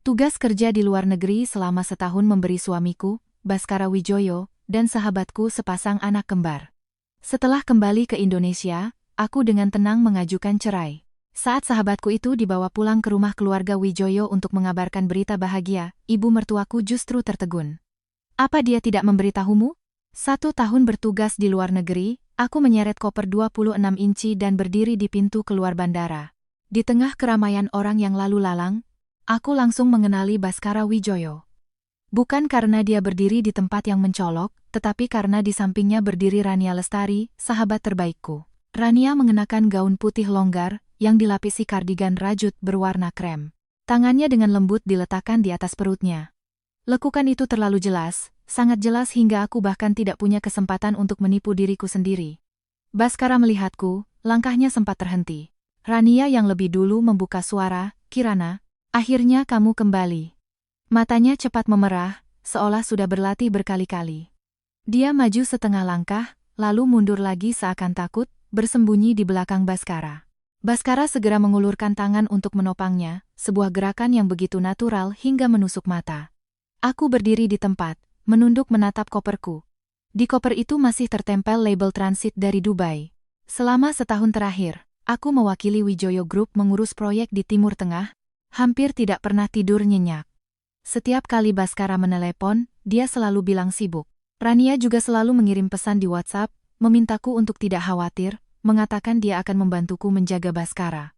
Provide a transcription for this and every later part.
Tugas kerja di luar negeri selama setahun memberi suamiku, Baskara Wijoyo, dan sahabatku sepasang anak kembar. Setelah kembali ke Indonesia, aku dengan tenang mengajukan cerai. Saat sahabatku itu dibawa pulang ke rumah keluarga Wijoyo untuk mengabarkan berita bahagia, ibu mertuaku justru tertegun. Apa dia tidak memberitahumu? 1 tahun bertugas di luar negeri, aku menyeret koper 26 inci dan berdiri di pintu keluar bandara. Di tengah keramaian orang yang lalu lalang, aku langsung mengenali Baskara Wijoyo. Bukan karena dia berdiri di tempat yang mencolok, tetapi karena di sampingnya berdiri Rania Lestari, sahabat terbaikku. Rania mengenakan gaun putih longgar, yang dilapisi kardigan rajut berwarna krem. Tangannya dengan lembut diletakkan di atas perutnya. Lekukan itu terlalu jelas, sangat jelas hingga aku bahkan tidak punya kesempatan untuk menipu diriku sendiri. Baskara melihatku, langkahnya sempat terhenti. Rania yang lebih dulu membuka suara, "Kirana, akhirnya kamu kembali." Matanya cepat memerah, seolah sudah berlatih berkali-kali. Dia maju setengah langkah, lalu mundur lagi seakan takut, bersembunyi di belakang Baskara. Baskara segera mengulurkan tangan untuk menopangnya, sebuah gerakan yang begitu natural hingga menusuk mata. Aku berdiri di tempat, menunduk menatap koperku. Di koper itu masih tertempel label transit dari Dubai. Selama setahun terakhir, aku mewakili Wijoyo Group mengurus proyek di Timur Tengah, hampir tidak pernah tidur nyenyak. Setiap kali Baskara menelepon, dia selalu bilang sibuk. Rania juga selalu mengirim pesan di WhatsApp, memintaku untuk tidak khawatir, mengatakan dia akan membantuku menjaga Baskara.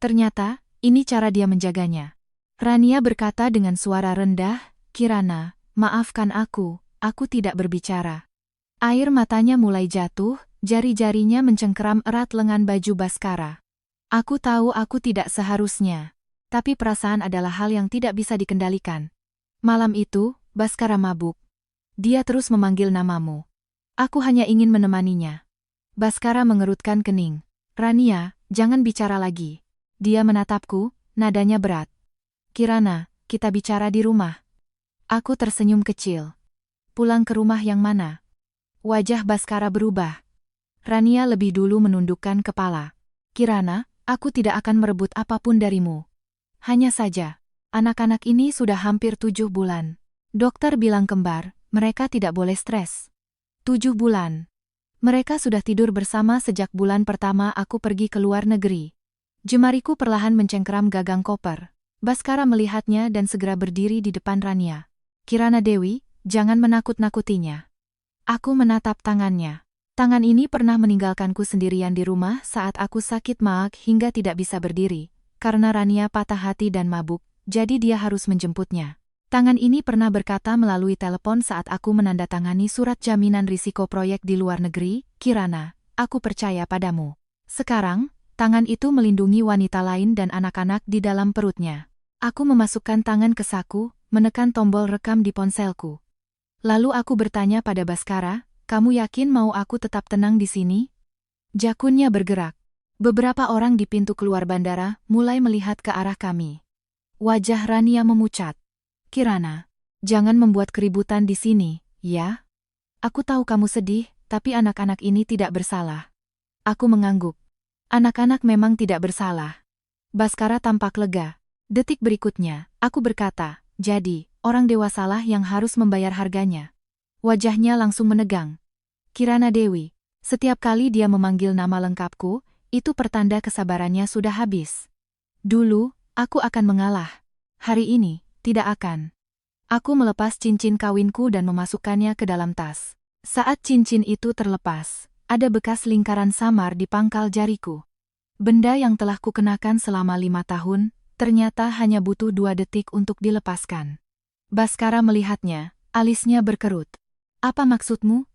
Ternyata, ini cara dia menjaganya. Rania berkata dengan suara rendah, "Kirana, maafkan aku tidak berbicara." Air matanya mulai jatuh, jari-jarinya mencengkeram erat lengan baju Baskara. Aku tahu aku tidak seharusnya. Tapi perasaan adalah hal yang tidak bisa dikendalikan. Malam itu, Baskara mabuk. Dia terus memanggil namamu. Aku hanya ingin menemaninya. Baskara mengerutkan kening. "Rania, jangan bicara lagi." Dia menatapku, nadanya berat. "Kirana, kita bicara di rumah." Aku tersenyum kecil. "Pulang ke rumah yang mana?" Wajah Baskara berubah. Rania lebih dulu menundukkan kepala. "Kirana, aku tidak akan merebut apapun darimu. Hanya saja, anak-anak ini sudah hampir 7 bulan. Dokter bilang kembar, mereka tidak boleh stres." 7 bulan. Mereka sudah tidur bersama sejak bulan pertama aku pergi ke luar negeri. Jemariku perlahan mencengkeram gagang koper. Baskara melihatnya dan segera berdiri di depan Rania. "Kirana Dewi, jangan menakut-nakutinya." Aku menatap tangannya. Tangan ini pernah meninggalkanku sendirian di rumah saat aku sakit maag hingga tidak bisa berdiri. Karena Rania patah hati dan mabuk, jadi dia harus menjemputnya. Tangan ini pernah berkata melalui telepon saat aku menandatangani surat jaminan risiko proyek di luar negeri, "Kirana, aku percaya padamu." Sekarang, tangan itu melindungi wanita lain dan anak-anak di dalam perutnya. Aku memasukkan tangan ke saku, menekan tombol rekam di ponselku. Lalu aku bertanya pada Baskara, "Kamu yakin mau aku tetap tenang di sini?" Jakunnya bergerak. Beberapa orang di pintu keluar bandara mulai melihat ke arah kami. Wajah Rania memucat. "Kirana, jangan membuat keributan di sini, ya? Aku tahu kamu sedih, tapi anak-anak ini tidak bersalah." Aku mengangguk. Anak-anak memang tidak bersalah. Baskara tampak lega. Detik berikutnya, aku berkata, "Jadi, orang dewasalah yang harus membayar harganya." Wajahnya langsung menegang. "Kirana Dewi." Setiap kali dia memanggil nama lengkapku, itu pertanda kesabarannya sudah habis. Dulu, aku akan mengalah. Hari ini, tidak akan. Aku melepas cincin kawinku dan memasukkannya ke dalam tas. Saat cincin itu terlepas, ada bekas lingkaran samar di pangkal jariku. Benda yang telah kukenakan selama 5 tahun, ternyata hanya butuh 2 detik untuk dilepaskan. Baskara melihatnya, alisnya berkerut. "Apa maksudmu?"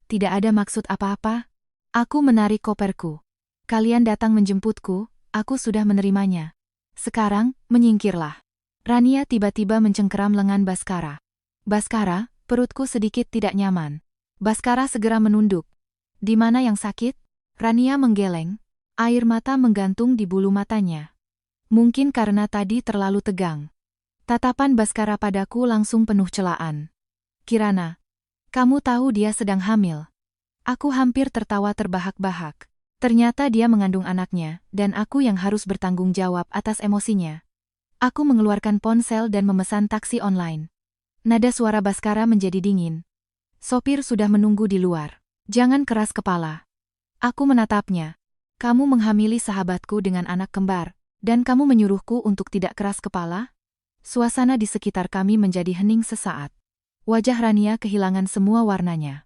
"Tidak ada maksud apa-apa." Aku menarik koperku. "Kalian datang menjemputku, aku sudah menerimanya. Sekarang, menyingkirlah." Rania tiba-tiba mencengkeram lengan Baskara. "Baskara, perutku sedikit tidak nyaman." Baskara segera menunduk. "Di mana yang sakit?" Rania menggeleng. Air mata menggantung di bulu matanya. Mungkin karena tadi terlalu tegang. Tatapan Baskara padaku langsung penuh celaan. "Kirana, kamu tahu dia sedang hamil." Aku hampir tertawa terbahak-bahak. Ternyata dia mengandung anaknya, dan aku yang harus bertanggung jawab atas emosinya. Aku mengeluarkan ponsel dan memesan taksi online. Nada suara Baskara menjadi dingin. Sopir sudah menunggu di luar. Jangan keras kepala. Aku menatapnya. Kamu menghamili sahabatku dengan anak kembar, dan kamu menyuruhku untuk tidak keras kepala? Suasana di sekitar kami menjadi hening sesaat. Wajah Rania kehilangan semua warnanya.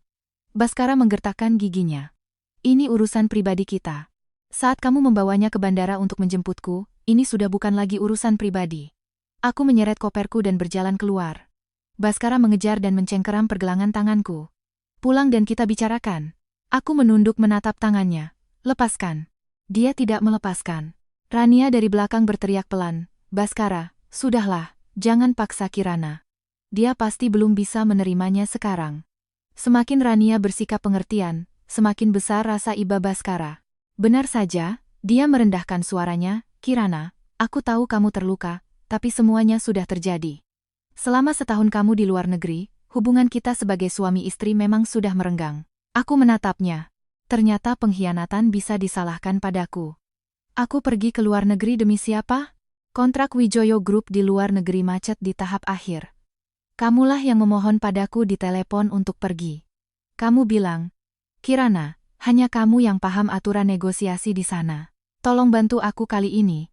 Baskara menggertakkan giginya. Ini urusan pribadi kita. Saat kamu membawanya ke bandara untuk menjemputku, ini sudah bukan lagi urusan pribadi. Aku menyeret koperku dan berjalan keluar. Baskara mengejar dan mencengkeram pergelangan tanganku. Pulang dan kita bicarakan. Aku menunduk menatap tangannya. Lepaskan. Dia tidak melepaskan. Rania dari belakang berteriak pelan. Baskara, sudahlah, jangan paksa Kirana. Dia pasti belum bisa menerimanya sekarang. Semakin Rania bersikap pengertian, semakin besar rasa iba Baskara. Benar saja, dia merendahkan suaranya, Kirana, aku tahu kamu terluka, tapi semuanya sudah terjadi. Selama setahun kamu di luar negeri, hubungan kita sebagai suami istri memang sudah merenggang. Aku menatapnya. Ternyata pengkhianatan bisa disalahkan padaku. Aku pergi ke luar negeri demi siapa? Kontrak Wijoyo Group di luar negeri macet di tahap akhir. Kamulah yang memohon padaku di telepon untuk pergi. Kamu bilang, Kirana, hanya kamu yang paham aturan negosiasi di sana. Tolong bantu aku kali ini.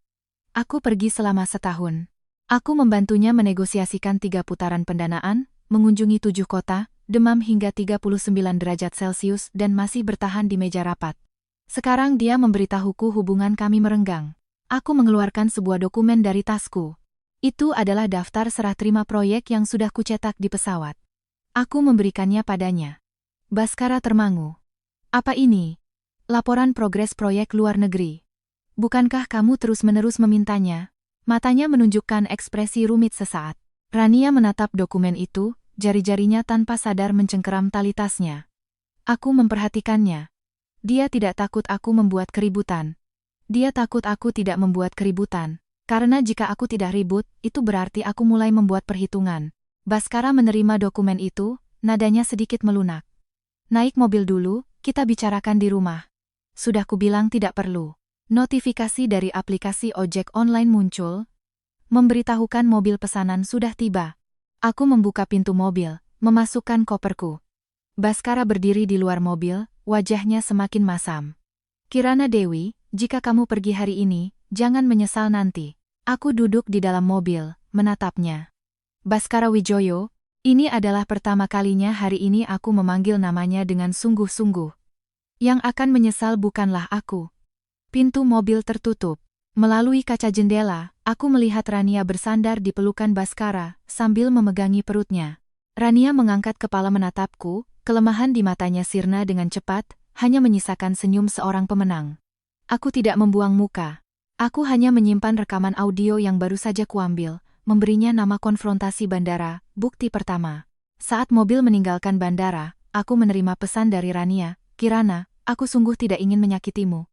Aku pergi selama setahun. Aku membantunya menegosiasikan 3 putaran pendanaan, mengunjungi 7 kota, demam hingga 39 derajat Celcius dan masih bertahan di meja rapat. Sekarang dia memberitahuku hubungan kami merenggang. Aku mengeluarkan sebuah dokumen dari tasku. Itu adalah daftar serah terima proyek yang sudah kucetak di pesawat. Aku memberikannya padanya. Baskara termangu. Apa ini? Laporan progres proyek luar negeri. Bukankah kamu terus-menerus memintanya? Matanya menunjukkan ekspresi rumit sesaat. Rania menatap dokumen itu, jari-jarinya tanpa sadar mencengkeram tali tasnya. Aku memperhatikannya. Dia tidak takut aku membuat keributan. Dia takut aku tidak membuat keributan. Karena jika aku tidak ribut, itu berarti aku mulai membuat perhitungan. Baskara menerima dokumen itu, nadanya sedikit melunak. Naik mobil dulu, kita bicarakan di rumah. Sudah kubilang tidak perlu. Notifikasi dari aplikasi ojek online muncul, memberitahukan mobil pesanan sudah tiba. Aku membuka pintu mobil, memasukkan koperku. Baskara berdiri di luar mobil, wajahnya semakin masam. Kirana Dewi, jika kamu pergi hari ini, jangan menyesal nanti. Aku duduk di dalam mobil, menatapnya. Baskara Wijoyo, ini adalah pertama kalinya hari ini aku memanggil namanya dengan sungguh-sungguh. Yang akan menyesal bukanlah aku. Pintu mobil tertutup. Melalui kaca jendela, aku melihat Rania bersandar di pelukan Baskara, sambil memegangi perutnya. Rania mengangkat kepala menatapku, kelemahan di matanya sirna dengan cepat, hanya menyisakan senyum seorang pemenang. Aku tidak membuang muka. Aku hanya menyimpan rekaman audio yang baru saja kuambil, memberinya nama konfrontasi bandara, bukti pertama. Saat mobil meninggalkan bandara, aku menerima pesan dari Rania, Kirana, aku sungguh tidak ingin menyakitimu.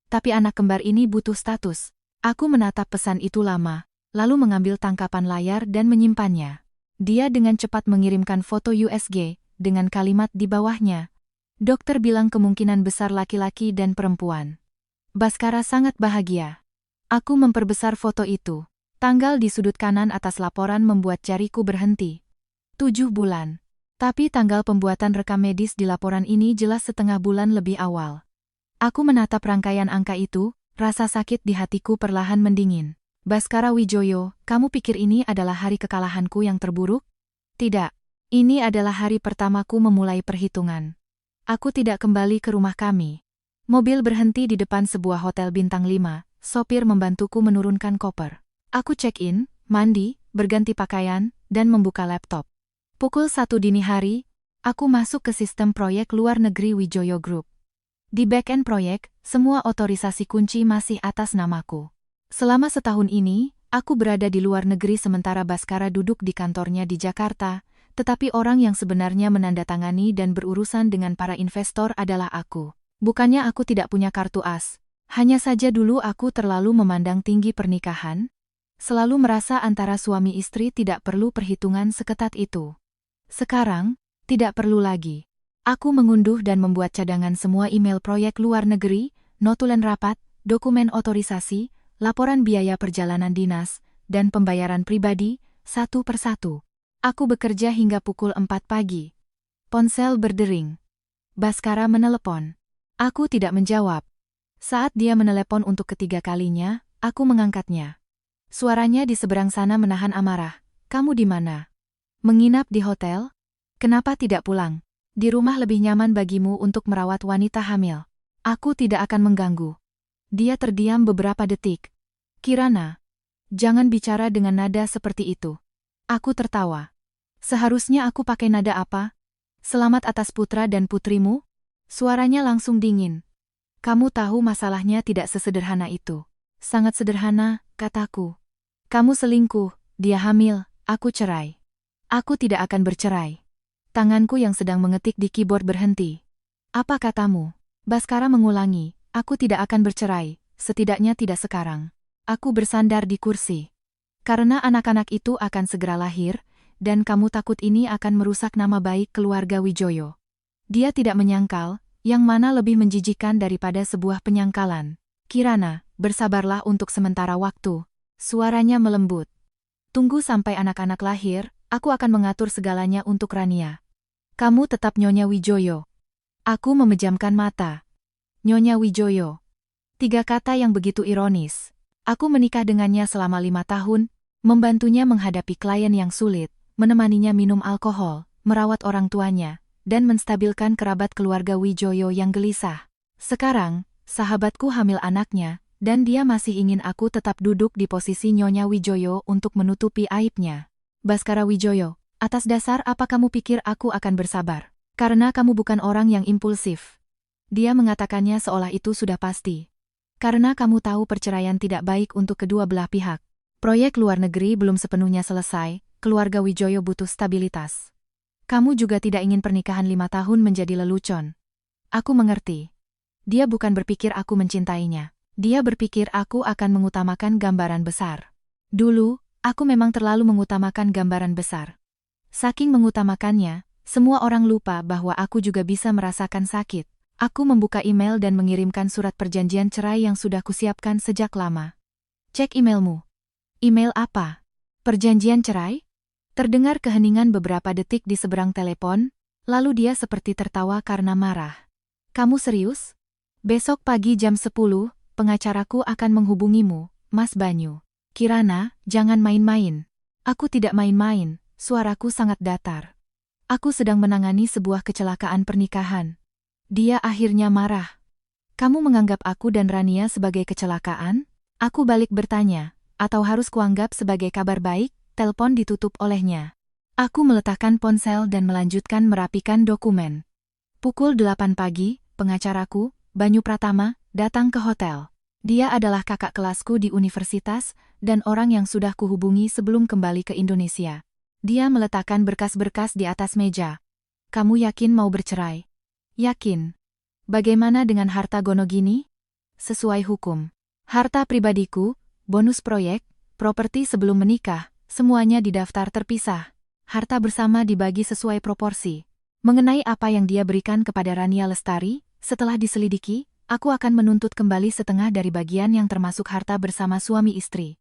Tapi anak kembar ini butuh status. Aku menatap pesan itu lama, lalu mengambil tangkapan layar dan menyimpannya. Dia dengan cepat mengirimkan foto USG, dengan kalimat di bawahnya. Dokter bilang kemungkinan besar laki-laki dan perempuan. Baskara sangat bahagia. Aku memperbesar foto itu. Tanggal di sudut kanan atas laporan membuat jariku berhenti. 7 bulan. Tapi tanggal pembuatan rekam medis di laporan ini jelas setengah bulan lebih awal. Aku menatap rangkaian angka itu, rasa sakit di hatiku perlahan mendingin. Baskara Wijoyo, kamu pikir ini adalah hari kekalahanku yang terburuk? Tidak. Ini adalah hari pertamaku memulai perhitungan. Aku tidak kembali ke rumah kami. Mobil berhenti di depan sebuah hotel bintang 5, sopir membantuku menurunkan koper. Aku check-in, mandi, berganti pakaian, dan membuka laptop. Pukul 1 dini hari, aku masuk ke sistem proyek luar negeri Wijoyo Group. Di back-end proyek, semua otorisasi kunci masih atas namaku. Selama setahun ini, aku berada di luar negeri sementara Baskara duduk di kantornya di Jakarta, tetapi orang yang sebenarnya menandatangani dan berurusan dengan para investor adalah aku. Bukannya aku tidak punya kartu as, hanya saja dulu aku terlalu memandang tinggi pernikahan, selalu merasa antara suami istri tidak perlu perhitungan seketat itu. Sekarang, tidak perlu lagi. Aku mengunduh dan membuat cadangan semua email proyek luar negeri, notulen rapat, dokumen otorisasi, laporan biaya perjalanan dinas, dan pembayaran pribadi, satu persatu. Aku bekerja hingga pukul 4 pagi. Ponsel berdering. Baskara menelepon. Aku tidak menjawab. Saat dia menelepon untuk ketiga kalinya, aku mengangkatnya. Suaranya di seberang sana menahan amarah. Kamu di mana? Menginap di hotel? Kenapa tidak pulang? Di rumah lebih nyaman bagimu untuk merawat wanita hamil. Aku tidak akan mengganggu. Dia terdiam beberapa detik. Kirana, jangan bicara dengan nada seperti itu. Aku tertawa. Seharusnya aku pakai nada apa? Selamat atas putra dan putrimu? Suaranya langsung dingin. Kamu tahu masalahnya tidak sesederhana itu. Sangat sederhana, kataku. Kamu selingkuh, dia hamil, aku cerai. Aku tidak akan bercerai. Tanganku yang sedang mengetik di keyboard berhenti. Apa katamu? Baskara mengulangi, aku tidak akan bercerai, setidaknya tidak sekarang. Aku bersandar di kursi. Karena anak-anak itu akan segera lahir, dan kamu takut ini akan merusak nama baik keluarga Wijoyo. Dia tidak menyangkal, yang mana lebih menjijikan daripada sebuah penyangkalan. Kirana, bersabarlah untuk sementara waktu. Suaranya melembut. Tunggu sampai anak-anak lahir, aku akan mengatur segalanya untuk Rania. Kamu tetap Nyonya Wijoyo. Aku memejamkan mata. Nyonya Wijoyo. 3 kata yang begitu ironis. Aku menikah dengannya selama 5 tahun, membantunya menghadapi klien yang sulit, menemaninya minum alkohol, merawat orang tuanya, dan menstabilkan kerabat keluarga Wijoyo yang gelisah. Sekarang, sahabatku hamil anaknya, dan dia masih ingin aku tetap duduk di posisi Nyonya Wijoyo untuk menutupi aibnya. Baskara Wijoyo, atas dasar apa kamu pikir aku akan bersabar? Karena kamu bukan orang yang impulsif. Dia mengatakannya seolah itu sudah pasti. Karena kamu tahu perceraian tidak baik untuk kedua belah pihak. Proyek luar negeri belum sepenuhnya selesai, keluarga Wijoyo butuh stabilitas. Kamu juga tidak ingin pernikahan 5 tahun menjadi lelucon. Aku mengerti. Dia bukan berpikir aku mencintainya. Dia berpikir aku akan mengutamakan gambaran besar. Dulu, aku memang terlalu mengutamakan gambaran besar. Saking mengutamakannya, semua orang lupa bahwa aku juga bisa merasakan sakit. Aku membuka email dan mengirimkan surat perjanjian cerai yang sudah kusiapkan sejak lama. Cek emailmu. Email apa? Perjanjian cerai? Terdengar keheningan beberapa detik di seberang telepon, lalu dia seperti tertawa karena marah. Kamu serius? Besok pagi jam 10, pengacaraku akan menghubungimu, Mas Banyu. Kirana, jangan main-main. Aku tidak main-main, suaraku sangat datar. Aku sedang menangani sebuah kecelakaan pernikahan. Dia akhirnya marah. Kamu menganggap aku dan Rania sebagai kecelakaan? Aku balik bertanya, atau harus kuanggap sebagai kabar baik? Telepon ditutup olehnya. Aku meletakkan ponsel dan melanjutkan merapikan dokumen. Pukul 8 pagi, pengacaraku, Banyu Pratama, datang ke hotel. Dia adalah kakak kelasku di universitas, dan orang yang sudah kuhubungi sebelum kembali ke Indonesia. Dia meletakkan berkas-berkas di atas meja. Kamu yakin mau bercerai? Yakin. Bagaimana dengan harta Gonogini? Sesuai hukum. Harta pribadiku, bonus proyek, properti sebelum menikah, semuanya didaftar terpisah. Harta bersama dibagi sesuai proporsi. Mengenai apa yang dia berikan kepada Rania Lestari, setelah diselidiki, aku akan menuntut kembali setengah dari bagian yang termasuk harta bersama suami istri.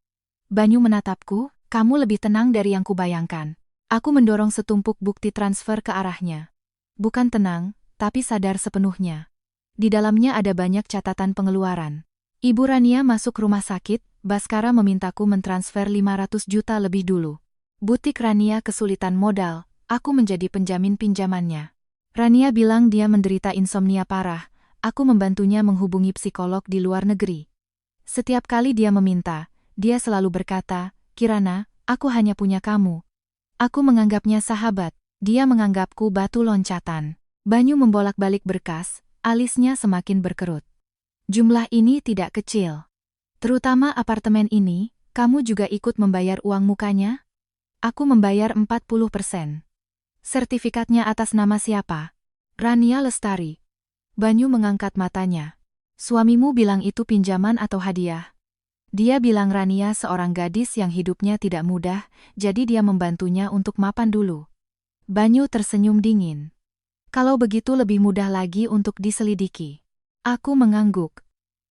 Banyu menatapku, kamu lebih tenang dari yang kubayangkan. Aku mendorong setumpuk bukti transfer ke arahnya. Bukan tenang, tapi sadar sepenuhnya. Di dalamnya ada banyak catatan pengeluaran. Ibu Rania masuk rumah sakit, Baskara memintaku mentransfer 500 juta lebih dulu. Butik Rania kesulitan modal, aku menjadi penjamin pinjamannya. Rania bilang dia menderita insomnia parah, aku membantunya menghubungi psikolog di luar negeri. Setiap kali dia meminta, dia selalu berkata, Kirana, aku hanya punya kamu. Aku menganggapnya sahabat, dia menganggapku batu loncatan. Banyu membolak-balik berkas, alisnya semakin berkerut. Jumlah ini tidak kecil. Terutama apartemen ini, kamu juga ikut membayar uang mukanya? Aku membayar 40%. Sertifikatnya atas nama siapa? Rania Lestari. Banyu mengangkat matanya. Suamimu bilang itu pinjaman atau hadiah? Dia bilang Rania seorang gadis yang hidupnya tidak mudah, jadi dia membantunya untuk mapan dulu. Banyu tersenyum dingin. Kalau begitu lebih mudah lagi untuk diselidiki. Aku mengangguk.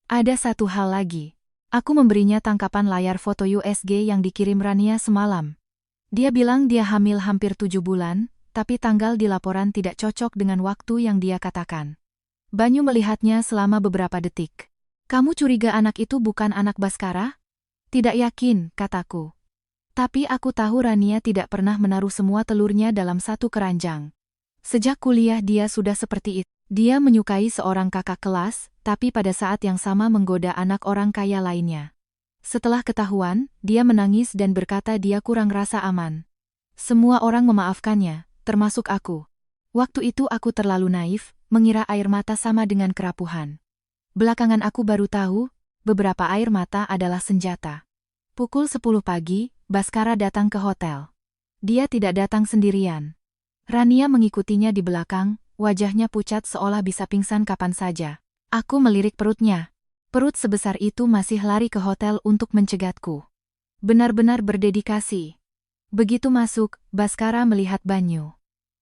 Ada satu hal lagi. Aku memberinya tangkapan layar foto USG yang dikirim Rania semalam. Dia bilang dia hamil hampir 7 bulan, tapi tanggal di laporan tidak cocok dengan waktu yang dia katakan. Banyu melihatnya selama beberapa detik. Kamu curiga anak itu bukan anak Baskara? Tidak yakin, kataku. Tapi aku tahu Rania tidak pernah menaruh semua telurnya dalam satu keranjang. Sejak kuliah dia sudah seperti itu. Dia menyukai seorang kakak kelas, tapi pada saat yang sama menggoda anak orang kaya lainnya. Setelah ketahuan, dia menangis dan berkata dia kurang rasa aman. Semua orang memaafkannya, termasuk aku. Waktu itu aku terlalu naif, mengira air mata sama dengan kerapuhan. Belakangan aku baru tahu, beberapa air mata adalah senjata. Pukul 10 pagi, Baskara datang ke hotel. Dia tidak datang sendirian. Rania mengikutinya di belakang, wajahnya pucat seolah bisa pingsan kapan saja. Aku melirik perutnya. Perut sebesar itu masih lari ke hotel untuk mencegatku. Benar-benar berdedikasi. Begitu masuk, Baskara melihat Banyu.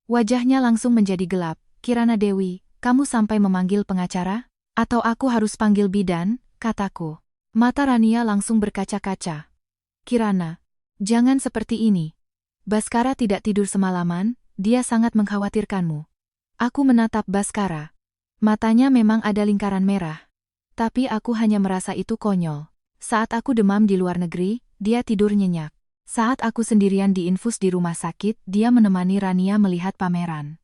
Wajahnya langsung menjadi gelap. Kirana Dewi, kamu sampai memanggil pengacara? Atau aku harus panggil bidan? Kataku. Mata Rania langsung berkaca-kaca. Kirana, jangan seperti ini. Baskara tidak tidur semalaman, dia sangat mengkhawatirkanmu. Aku menatap Baskara. Matanya memang ada lingkaran merah. Tapi aku hanya merasa itu konyol. Saat aku demam di luar negeri, dia tidur nyenyak. Saat aku sendirian di infus di rumah sakit, dia menemani Rania melihat pameran.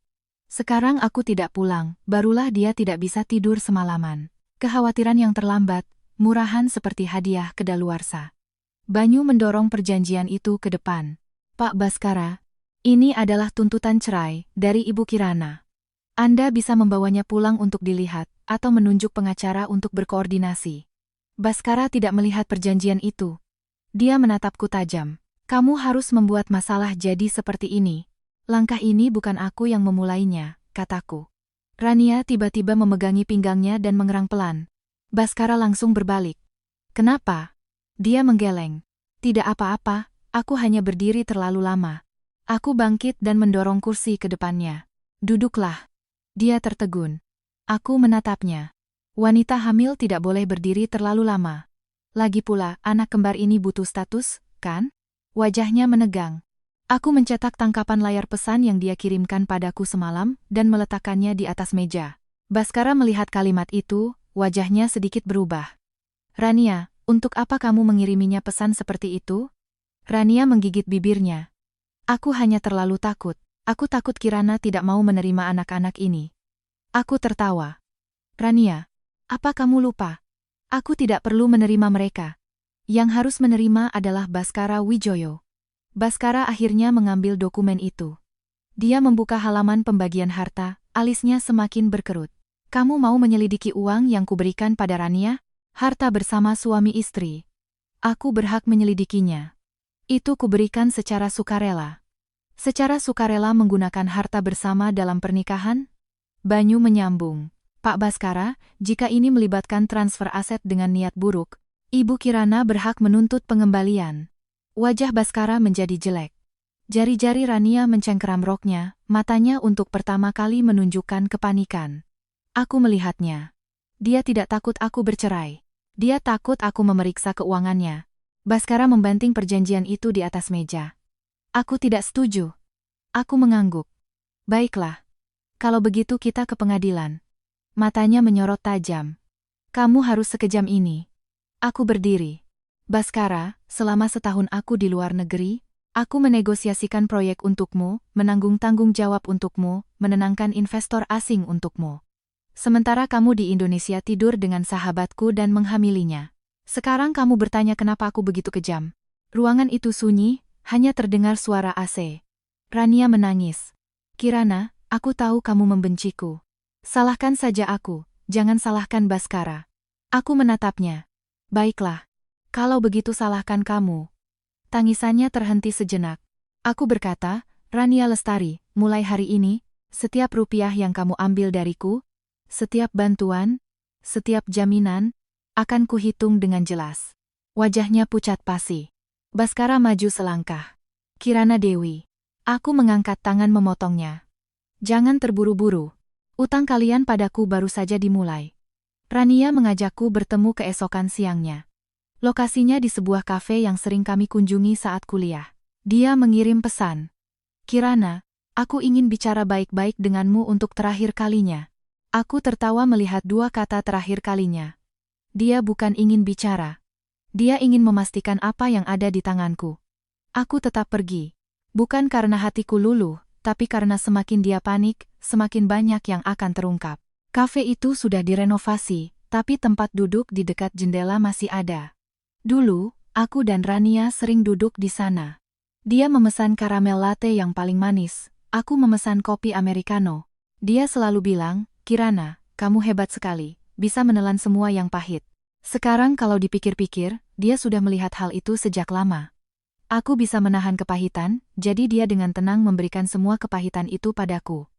Sekarang aku tidak pulang, barulah dia tidak bisa tidur semalaman. Kekhawatiran yang terlambat, murahan seperti hadiah kedaluarsa. Banyu mendorong perjanjian itu ke depan. Pak Baskara, ini adalah tuntutan cerai dari Ibu Kirana. Anda bisa membawanya pulang untuk dilihat, atau menunjuk pengacara untuk berkoordinasi. Baskara tidak melihat perjanjian itu. Dia menatapku tajam. Kamu harus membuat masalah jadi seperti ini. Langkah ini bukan aku yang memulainya, kataku. Rania tiba-tiba memegangi pinggangnya dan mengerang pelan. Baskara langsung berbalik. Kenapa? Dia menggeleng. Tidak apa-apa, aku hanya berdiri terlalu lama. Aku bangkit dan mendorong kursi ke depannya. Duduklah. Dia tertegun. Aku menatapnya. Wanita hamil tidak boleh berdiri terlalu lama. Lagi pula, anak kembar ini butuh status, kan? Wajahnya menegang. Aku mencetak tangkapan layar pesan yang dia kirimkan padaku semalam dan meletakkannya di atas meja. Baskara melihat kalimat itu, wajahnya sedikit berubah. Rania, untuk apa kamu mengiriminya pesan seperti itu? Rania menggigit bibirnya. Aku hanya terlalu takut. Aku takut Kirana tidak mau menerima anak-anak ini. Aku tertawa. Rania, apa kamu lupa? Aku tidak perlu menerima mereka. Yang harus menerima adalah Baskara Wijoyo. Baskara akhirnya mengambil dokumen itu. Dia membuka halaman pembagian harta, alisnya semakin berkerut. Kamu mau menyelidiki uang yang kuberikan pada Rania? Harta bersama suami istri. Aku berhak menyelidikinya. Itu kuberikan secara sukarela. Secara sukarela menggunakan harta bersama dalam pernikahan? Banyu menyambung. Pak Baskara, jika ini melibatkan transfer aset dengan niat buruk, Ibu Kirana berhak menuntut pengembalian. Wajah Baskara menjadi jelek. Jari-jari Rania mencengkeram roknya, matanya untuk pertama kali menunjukkan kepanikan. Aku melihatnya. Dia tidak takut aku bercerai. Dia takut aku memeriksa keuangannya. Baskara membanting perjanjian itu di atas meja. Aku tidak setuju. Aku mengangguk. Baiklah. Kalau begitu kita ke pengadilan. Matanya menyorot tajam. Kamu harus sekejam ini. Aku berdiri. Baskara, selama setahun aku di luar negeri, aku menegosiasikan proyek untukmu, menanggung tanggung jawab untukmu, menenangkan investor asing untukmu. Sementara kamu di Indonesia tidur dengan sahabatku dan menghamilinya. Sekarang kamu bertanya kenapa aku begitu kejam. Ruangan itu sunyi, hanya terdengar suara AC. Rania menangis. Kirana, aku tahu kamu membenciku. Salahkan saja aku, jangan salahkan Baskara. Aku menatapnya. Baiklah. Kalau begitu salahkan kamu. Tangisannya terhenti sejenak. Aku berkata, Rania Lestari, mulai hari ini, setiap rupiah yang kamu ambil dariku, setiap bantuan, setiap jaminan, akan kuhitung dengan jelas. Wajahnya pucat pasi. Baskara maju selangkah. Kirana Dewi. Aku mengangkat tangan memotongnya. Jangan terburu-buru. Utang kalian padaku baru saja dimulai. Rania mengajakku bertemu keesokan siangnya. Lokasinya di sebuah kafe yang sering kami kunjungi saat kuliah. Dia mengirim pesan. Kirana, aku ingin bicara baik-baik denganmu untuk terakhir kalinya. Aku tertawa melihat dua kata terakhir kalinya. Dia bukan ingin bicara. Dia ingin memastikan apa yang ada di tanganku. Aku tetap pergi. Bukan karena hatiku luluh, tapi karena semakin dia panik, semakin banyak yang akan terungkap. Kafe itu sudah direnovasi, tapi tempat duduk di dekat jendela masih ada. Dulu, aku dan Rania sering duduk di sana. Dia memesan karamel latte yang paling manis, aku memesan kopi americano. Dia selalu bilang, Kirana, kamu hebat sekali, bisa menelan semua yang pahit. Sekarang kalau dipikir-pikir, dia sudah melihat hal itu sejak lama. Aku bisa menahan kepahitan, jadi dia dengan tenang memberikan semua kepahitan itu padaku.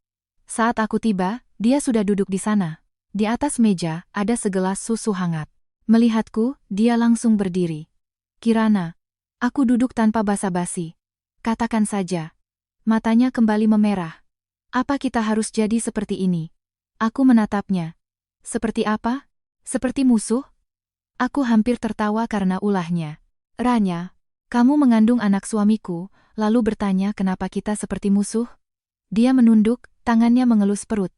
Saat aku tiba, dia sudah duduk di sana. Di atas meja, ada segelas susu hangat. Melihatku, dia langsung berdiri. Kirana, aku duduk tanpa basa-basi. Katakan saja. Matanya kembali memerah. Apa kita harus jadi seperti ini? Aku menatapnya. Seperti apa? Seperti musuh? Aku hampir tertawa karena ulahnya. Rania, kamu mengandung anak suamiku, lalu bertanya kenapa kita seperti musuh? Dia menunduk, tangannya mengelus perut.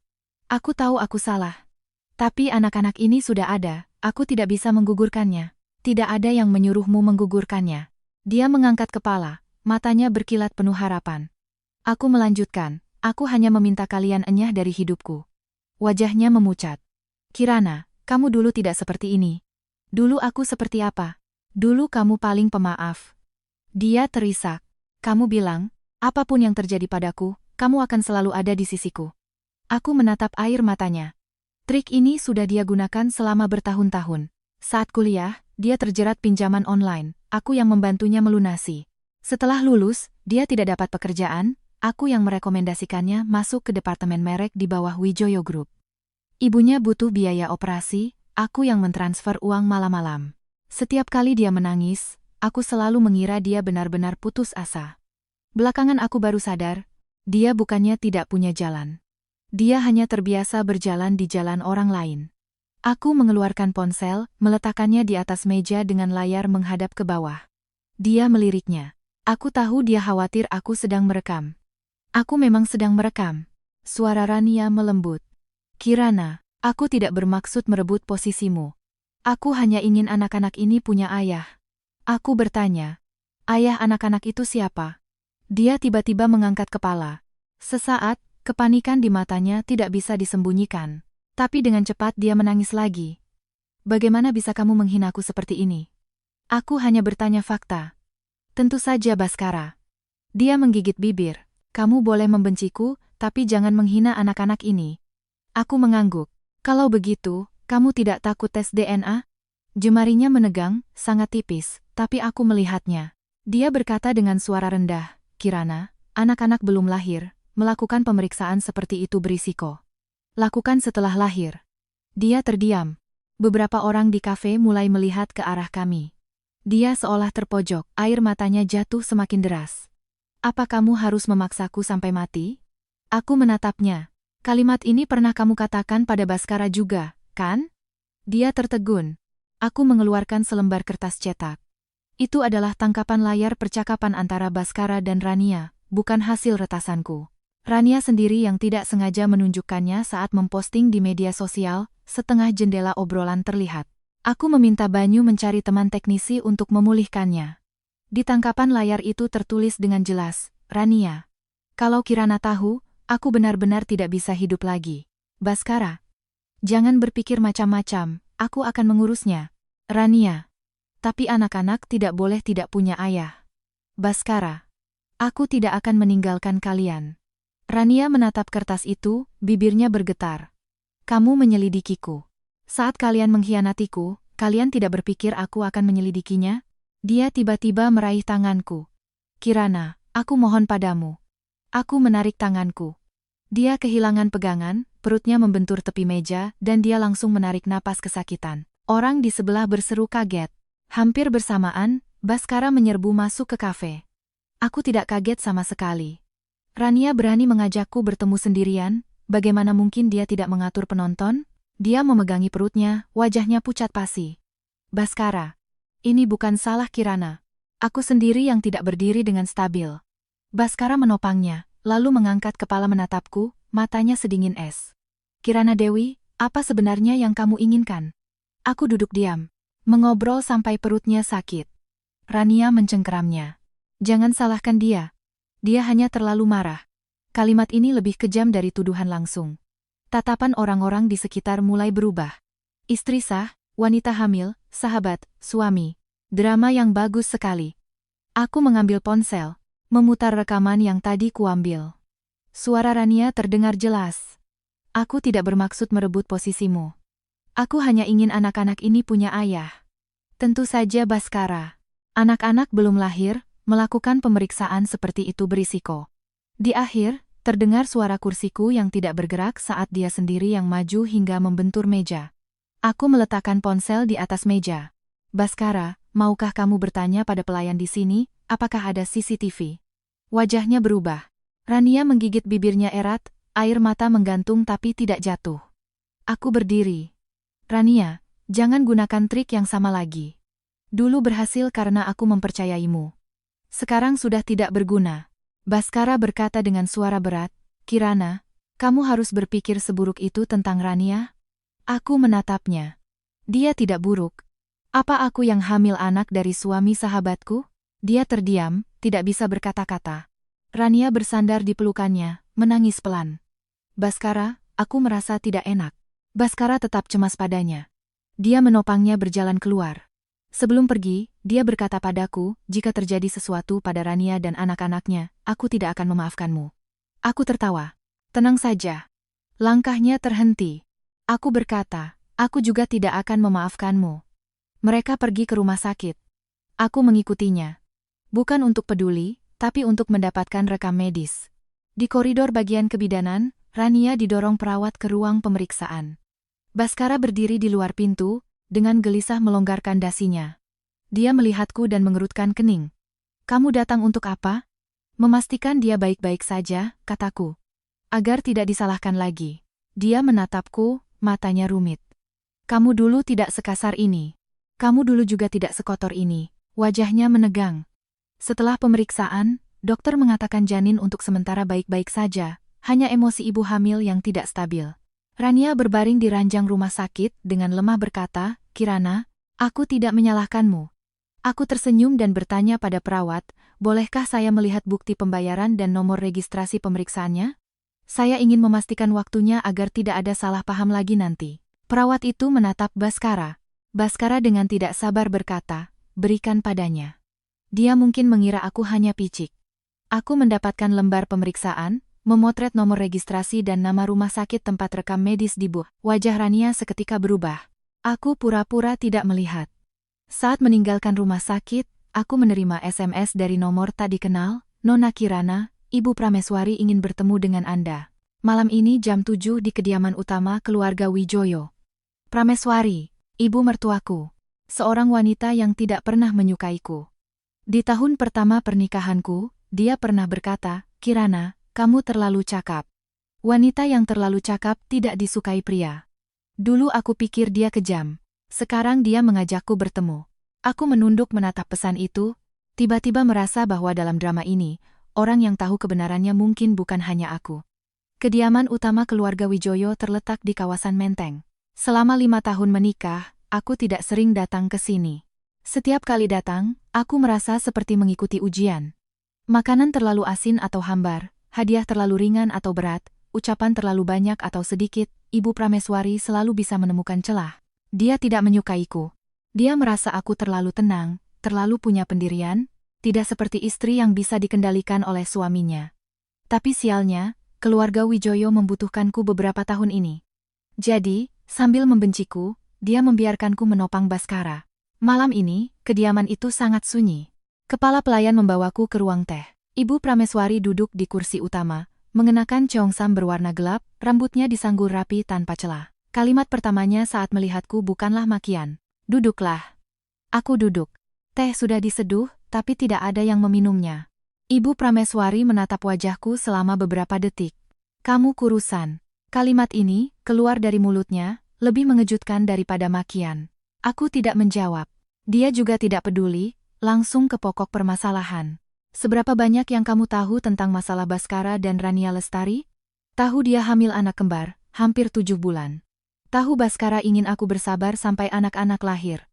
Aku tahu aku salah. Tapi anak-anak ini sudah ada, aku tidak bisa menggugurkannya. Tidak ada yang menyuruhmu menggugurkannya. Dia mengangkat kepala, matanya berkilat penuh harapan. Aku melanjutkan, aku hanya meminta kalian enyah dari hidupku. Wajahnya memucat. Kirana, kamu dulu tidak seperti ini. Dulu aku seperti apa? Dulu kamu paling pemaaf. Dia terisak. Kamu bilang, apapun yang terjadi padaku, kamu akan selalu ada di sisiku. Aku menatap air matanya. Trik ini sudah dia gunakan selama bertahun-tahun. Saat kuliah, dia terjerat pinjaman online, aku yang membantunya melunasi. Setelah lulus, dia tidak dapat pekerjaan, aku yang merekomendasikannya masuk ke departemen merek di bawah Wijoyo Group. Ibunya butuh biaya operasi, aku yang mentransfer uang malam-malam. Setiap kali dia menangis, aku selalu mengira dia benar-benar putus asa. Belakangan aku baru sadar, dia bukannya tidak punya jalan. Dia hanya terbiasa berjalan di jalan orang lain. Aku mengeluarkan ponsel, meletakkannya di atas meja dengan layar menghadap ke bawah. Dia meliriknya. Aku tahu dia khawatir aku sedang merekam. Aku memang sedang merekam. Suara Rania melembut. Kirana, aku tidak bermaksud merebut posisimu. Aku hanya ingin anak-anak ini punya ayah. Aku bertanya, ayah anak-anak itu siapa? Dia tiba-tiba mengangkat kepala. Sesaat, kepanikan di matanya tidak bisa disembunyikan. Tapi dengan cepat dia menangis lagi. Bagaimana bisa kamu menghinaku seperti ini? Aku hanya bertanya fakta. Tentu saja Baskara. Dia menggigit bibir. Kamu boleh membenciku, tapi jangan menghina anak-anak ini. Aku mengangguk. Kalau begitu, kamu tidak takut tes DNA? Jemarinya menegang, sangat tipis, tapi aku melihatnya. Dia berkata dengan suara rendah, Kirana, anak-anak belum lahir. Melakukan pemeriksaan seperti itu berisiko. Lakukan setelah lahir. Dia terdiam. Beberapa orang di kafe mulai melihat ke arah kami. Dia seolah terpojok, air matanya jatuh semakin deras. Apa kamu harus memaksaku sampai mati? Aku menatapnya. Kalimat ini pernah kamu katakan pada Baskara juga, kan? Dia tertegun. Aku mengeluarkan selembar kertas cetak. Itu adalah tangkapan layar percakapan antara Baskara dan Rania, bukan hasil retasanku. Rania sendiri yang tidak sengaja menunjukkannya saat memposting di media sosial, setengah jendela obrolan terlihat. Aku meminta Banyu mencari teman teknisi untuk memulihkannya. Di tangkapan layar itu tertulis dengan jelas, Rania. Kalau Kirana tahu, aku benar-benar tidak bisa hidup lagi. Baskara. Jangan berpikir macam-macam, aku akan mengurusnya. Rania. Tapi anak-anak tidak boleh tidak punya ayah. Baskara. Aku tidak akan meninggalkan kalian. Rania menatap kertas itu, bibirnya bergetar. Kamu menyelidikiku. Saat kalian mengkhianatiku, kalian tidak berpikir aku akan menyelidikinya? Dia tiba-tiba meraih tanganku. Kirana, aku mohon padamu. Aku menarik tanganku. Dia kehilangan pegangan, perutnya membentur tepi meja, dan dia langsung menarik napas kesakitan. Orang di sebelah berseru kaget. Hampir bersamaan, Baskara menyerbu masuk ke kafe. Aku tidak kaget sama sekali. Rania berani mengajakku bertemu sendirian, bagaimana mungkin dia tidak mengatur penonton? Dia memegangi perutnya, wajahnya pucat pasi. Baskara. Ini bukan salah Kirana. Aku sendiri yang tidak berdiri dengan stabil. Baskara menopangnya, lalu mengangkat kepala menatapku, matanya sedingin es. Kirana Dewi, apa sebenarnya yang kamu inginkan? Aku duduk diam, mengobrol sampai perutnya sakit. Rania mencengkeramnya. Jangan salahkan dia. Dia hanya terlalu marah. Kalimat ini lebih kejam dari tuduhan langsung. Tatapan orang-orang di sekitar mulai berubah. Istri sah, wanita hamil, sahabat, suami. Drama yang bagus sekali. Aku mengambil ponsel, memutar rekaman yang tadi kuambil. Suara Rania terdengar jelas. Aku tidak bermaksud merebut posisimu. Aku hanya ingin anak-anak ini punya ayah. Tentu saja Baskara. Anak-anak belum lahir, melakukan pemeriksaan seperti itu berisiko. Di akhir, terdengar suara kursiku yang tidak bergerak saat dia sendiri yang maju hingga membentur meja. Aku meletakkan ponsel di atas meja. Baskara, maukah kamu bertanya pada pelayan di sini, apakah ada CCTV? Wajahnya berubah. Rania menggigit bibirnya erat, air mata menggantung tapi tidak jatuh. Aku berdiri. Rania, jangan gunakan trik yang sama lagi. Dulu berhasil karena aku mempercayaimu. Sekarang sudah tidak berguna. Baskara berkata dengan suara berat, Kirana, kamu harus berpikir seburuk itu tentang Rania? Aku menatapnya. Dia tidak buruk. Apa aku yang hamil anak dari suami sahabatku? Dia terdiam, tidak bisa berkata-kata. Rania bersandar di pelukannya, menangis pelan. Baskara, aku merasa tidak enak. Baskara tetap cemas padanya. Dia menopangnya berjalan keluar. Sebelum pergi, dia berkata padaku, jika terjadi sesuatu pada Rania dan anak-anaknya, aku tidak akan memaafkanmu. Aku tertawa. Tenang saja. Langkahnya terhenti. Aku berkata, aku juga tidak akan memaafkanmu. Mereka pergi ke rumah sakit. Aku mengikutinya. Bukan untuk peduli, tapi untuk mendapatkan rekam medis. Di koridor bagian kebidanan, Rania didorong perawat ke ruang pemeriksaan. Baskara berdiri di luar pintu, dengan gelisah melonggarkan dasinya. Dia melihatku dan mengerutkan kening. Kamu datang untuk apa? Memastikan dia baik-baik saja, kataku. Agar tidak disalahkan lagi. Dia menatapku, matanya rumit. Kamu dulu tidak sekasar ini. Kamu dulu juga tidak sekotor ini. Wajahnya menegang. Setelah pemeriksaan, dokter mengatakan janin untuk sementara baik-baik saja, hanya emosi ibu hamil yang tidak stabil. Rania berbaring di ranjang rumah sakit dengan lemah berkata, Kirana, aku tidak menyalahkanmu. Aku tersenyum dan bertanya pada perawat, bolehkah saya melihat bukti pembayaran dan nomor registrasi pemeriksaannya? Saya ingin memastikan waktunya agar tidak ada salah paham lagi nanti. Perawat itu menatap Baskara. Baskara dengan tidak sabar berkata, berikan padanya. Dia mungkin mengira aku hanya picik. Aku mendapatkan lembar pemeriksaan, memotret nomor registrasi dan nama rumah sakit tempat rekam medis di buah. Wajah Rania seketika berubah. Aku pura-pura tidak melihat. Saat meninggalkan rumah sakit, aku menerima SMS dari nomor tak dikenal, Nona Kirana, Ibu Prameswari ingin bertemu dengan Anda. Malam ini jam 7 di kediaman utama keluarga Wijoyo. Prameswari, ibu mertuaku. Seorang wanita yang tidak pernah menyukaiku. Di tahun pertama pernikahanku, dia pernah berkata, Kirana, kamu terlalu cakap. Wanita yang terlalu cakap tidak disukai pria. Dulu aku pikir dia kejam. Sekarang dia mengajakku bertemu. Aku menunduk menatap pesan itu, tiba-tiba merasa bahwa dalam drama ini, orang yang tahu kebenarannya mungkin bukan hanya aku. Kediaman utama keluarga Wijoyo terletak di kawasan Menteng. Selama 5 tahun menikah, aku tidak sering datang ke sini. Setiap kali datang, aku merasa seperti mengikuti ujian. Makanan terlalu asin atau hambar, hadiah terlalu ringan atau berat, ucapan terlalu banyak atau sedikit, Ibu Prameswari selalu bisa menemukan celah. Dia tidak menyukaiku. Dia merasa aku terlalu tenang, terlalu punya pendirian, tidak seperti istri yang bisa dikendalikan oleh suaminya. Tapi sialnya, keluarga Wijoyo membutuhkanku beberapa tahun ini. Jadi, sambil membenciku, dia membiarkanku menopang Baskara. Malam ini, kediaman itu sangat sunyi. Kepala pelayan membawaku ke ruang teh. Ibu Prameswari duduk di kursi utama, mengenakan cheongsam berwarna gelap, rambutnya disanggul rapi tanpa celah. Kalimat pertamanya saat melihatku bukanlah makian. Duduklah. Aku duduk. Teh sudah diseduh, tapi tidak ada yang meminumnya. Ibu Prameswari menatap wajahku selama beberapa detik. Kamu kurusan. Kalimat ini, keluar dari mulutnya, lebih mengejutkan daripada makian. Aku tidak menjawab. Dia juga tidak peduli, langsung ke pokok permasalahan. Seberapa banyak yang kamu tahu tentang masalah Baskara dan Rania Lestari? Tahu dia hamil anak kembar, hampir 7 bulan. Tahu Baskara ingin aku bersabar sampai anak-anak lahir.